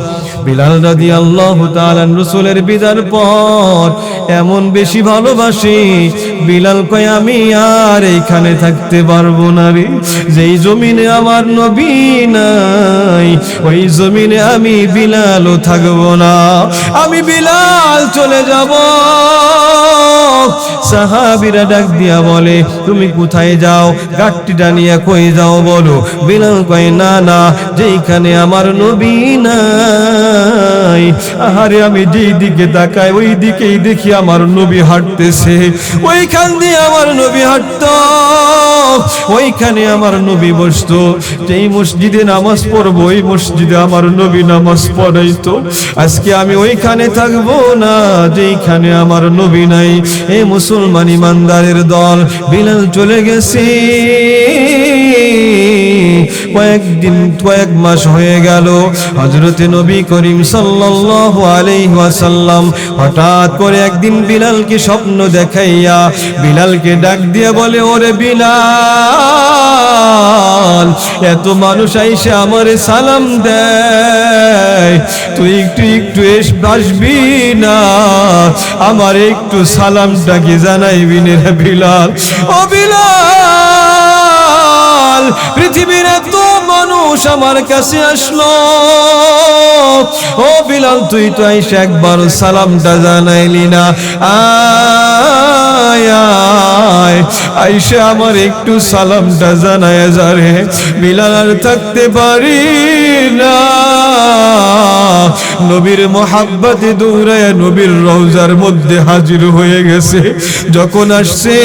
বিলাল রাদিয়াল্লাহু তাআলা রাসূলের বিদার পর এমন বেশি ভালোবাসে, বিলাল কয় আমি আর এইখানে থাকতে পারবো না রে। যেই জমিনে আমার নবী নাই, ওই জমিনে আমি বিলালও থাকবো না, আমি বিলাল চলে যাব। সাহাবীরা ডাক দিয়া বলে, তুমি কোথায় যাও? গাট্টিটা নিয়ে কই যাও বলো। বিলাল কয় না না, যেইখানে আমার নবী নাই, আহারে আমি যেই দিকে তাকাই ওই দিকেই দেখি আমার নবী হাঁটতেছে, ওইখান দিয়ে আমার নবী হাঁটতো, ওইখানে আমার নবী বসতো। যেই মসজিদে নামাজ পড়বো ওই মসজিদে আমার নবী নামাজ পড়াইতো। আজকে আমি ওইখানে থাকবো না যেইখানে আমার নবী নাই। এ মুসলমান ইমানদারের দল, বিলাল চলে গেছে। কয়েক মাস হয়ে গেল। হযরতে নবী করিম সাল্লাল্লাহু আলাইহি ওয়াসাল্লাম হঠাৎ করে একদিন বিলালকে স্বপ্ন দেখাইয়া বিলালকে ডাক দিয়ে বলে, ওরে বিলাল, এত মানুষ আইসা আমারে সালাম দেয়, তুই একটু আসবি না, আমার একটু সালামটা কি জানাইবি রে বিলাল? ও বিলাল, পৃথিবীর এত মানুষ আমার কাছে আসলো, ও বিলাল তুই তো আইসা একবার সালামটা জানাইলি না, আইসা আমার একটু সালামটা জানায় যারে। বিলাল আর থাকতে পারি না, নবীর মোহাব্বতে দৌড়ায় নবীর রওজার মধ্যে হাজির হয়ে গেছে। যখন আসছে,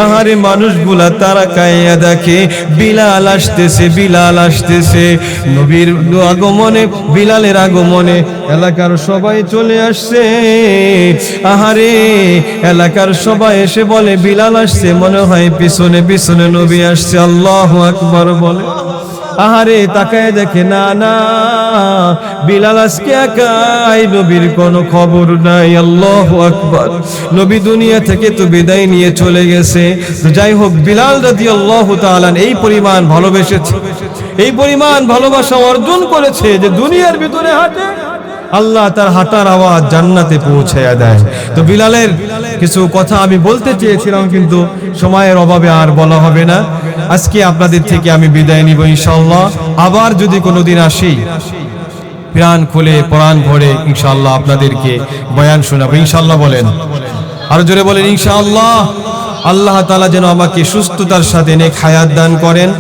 আহারে মানুষগুলা তারা কাইয়া দেখে বিলাল আসতেছে, বিলাল আসতেছে। নবীর আগমনে, বিলালের আগমনে এলাকার সবাই চলে আসছে। আহারে এলাকার সবাই এসে বলে বিলাল আসছে, মনে হয় পিছনে পিছনে নবী আসছে। আল্লাহু আকবার বলে। আহারে তাকায় দেখে না না, বিলাল আজকে একাই, নবীর কোনো খবর নাই। আল্লাহু আকবার। নবী দুনিয়া থেকে তো বিদায় নিয়ে চলে গেছে। তো যাই হোক, বিলাল রাদিয়াল্লাহু তাআলা এই পরিমাণ ভালোবেসেছে, এই পরিমাণ ভালোবাসা অর্জন করেছে যে দুনিয়ার ভিতরে হাঁটে, আল্লাহ তার হাঁটার আওয়াজ জান্নাতে পৌঁছায়া দেয়। তো বিলালের কিছু কথা আমি বলতে চেয়েছিলাম, কিন্তু সময়ের অভাবে আর বলা হবে না। আজকে আপনাদের থেকে আমি বিদায় নিব ইনশাআল্লাহ। আবার যদি কোনোদিন আসি, প্রাণ খুলে পরাণ ভরে ইনশাআল্লাহ আপনাদেরকে বয়ান শোনাবো ইনশাআল্লাহ। বলেন আর জোরে বলেন ইনশাআল্লাহ। আল্লাহ তাআলা যেন আমাকে সুস্থতার সাথে নেক হায়াত দান করেন।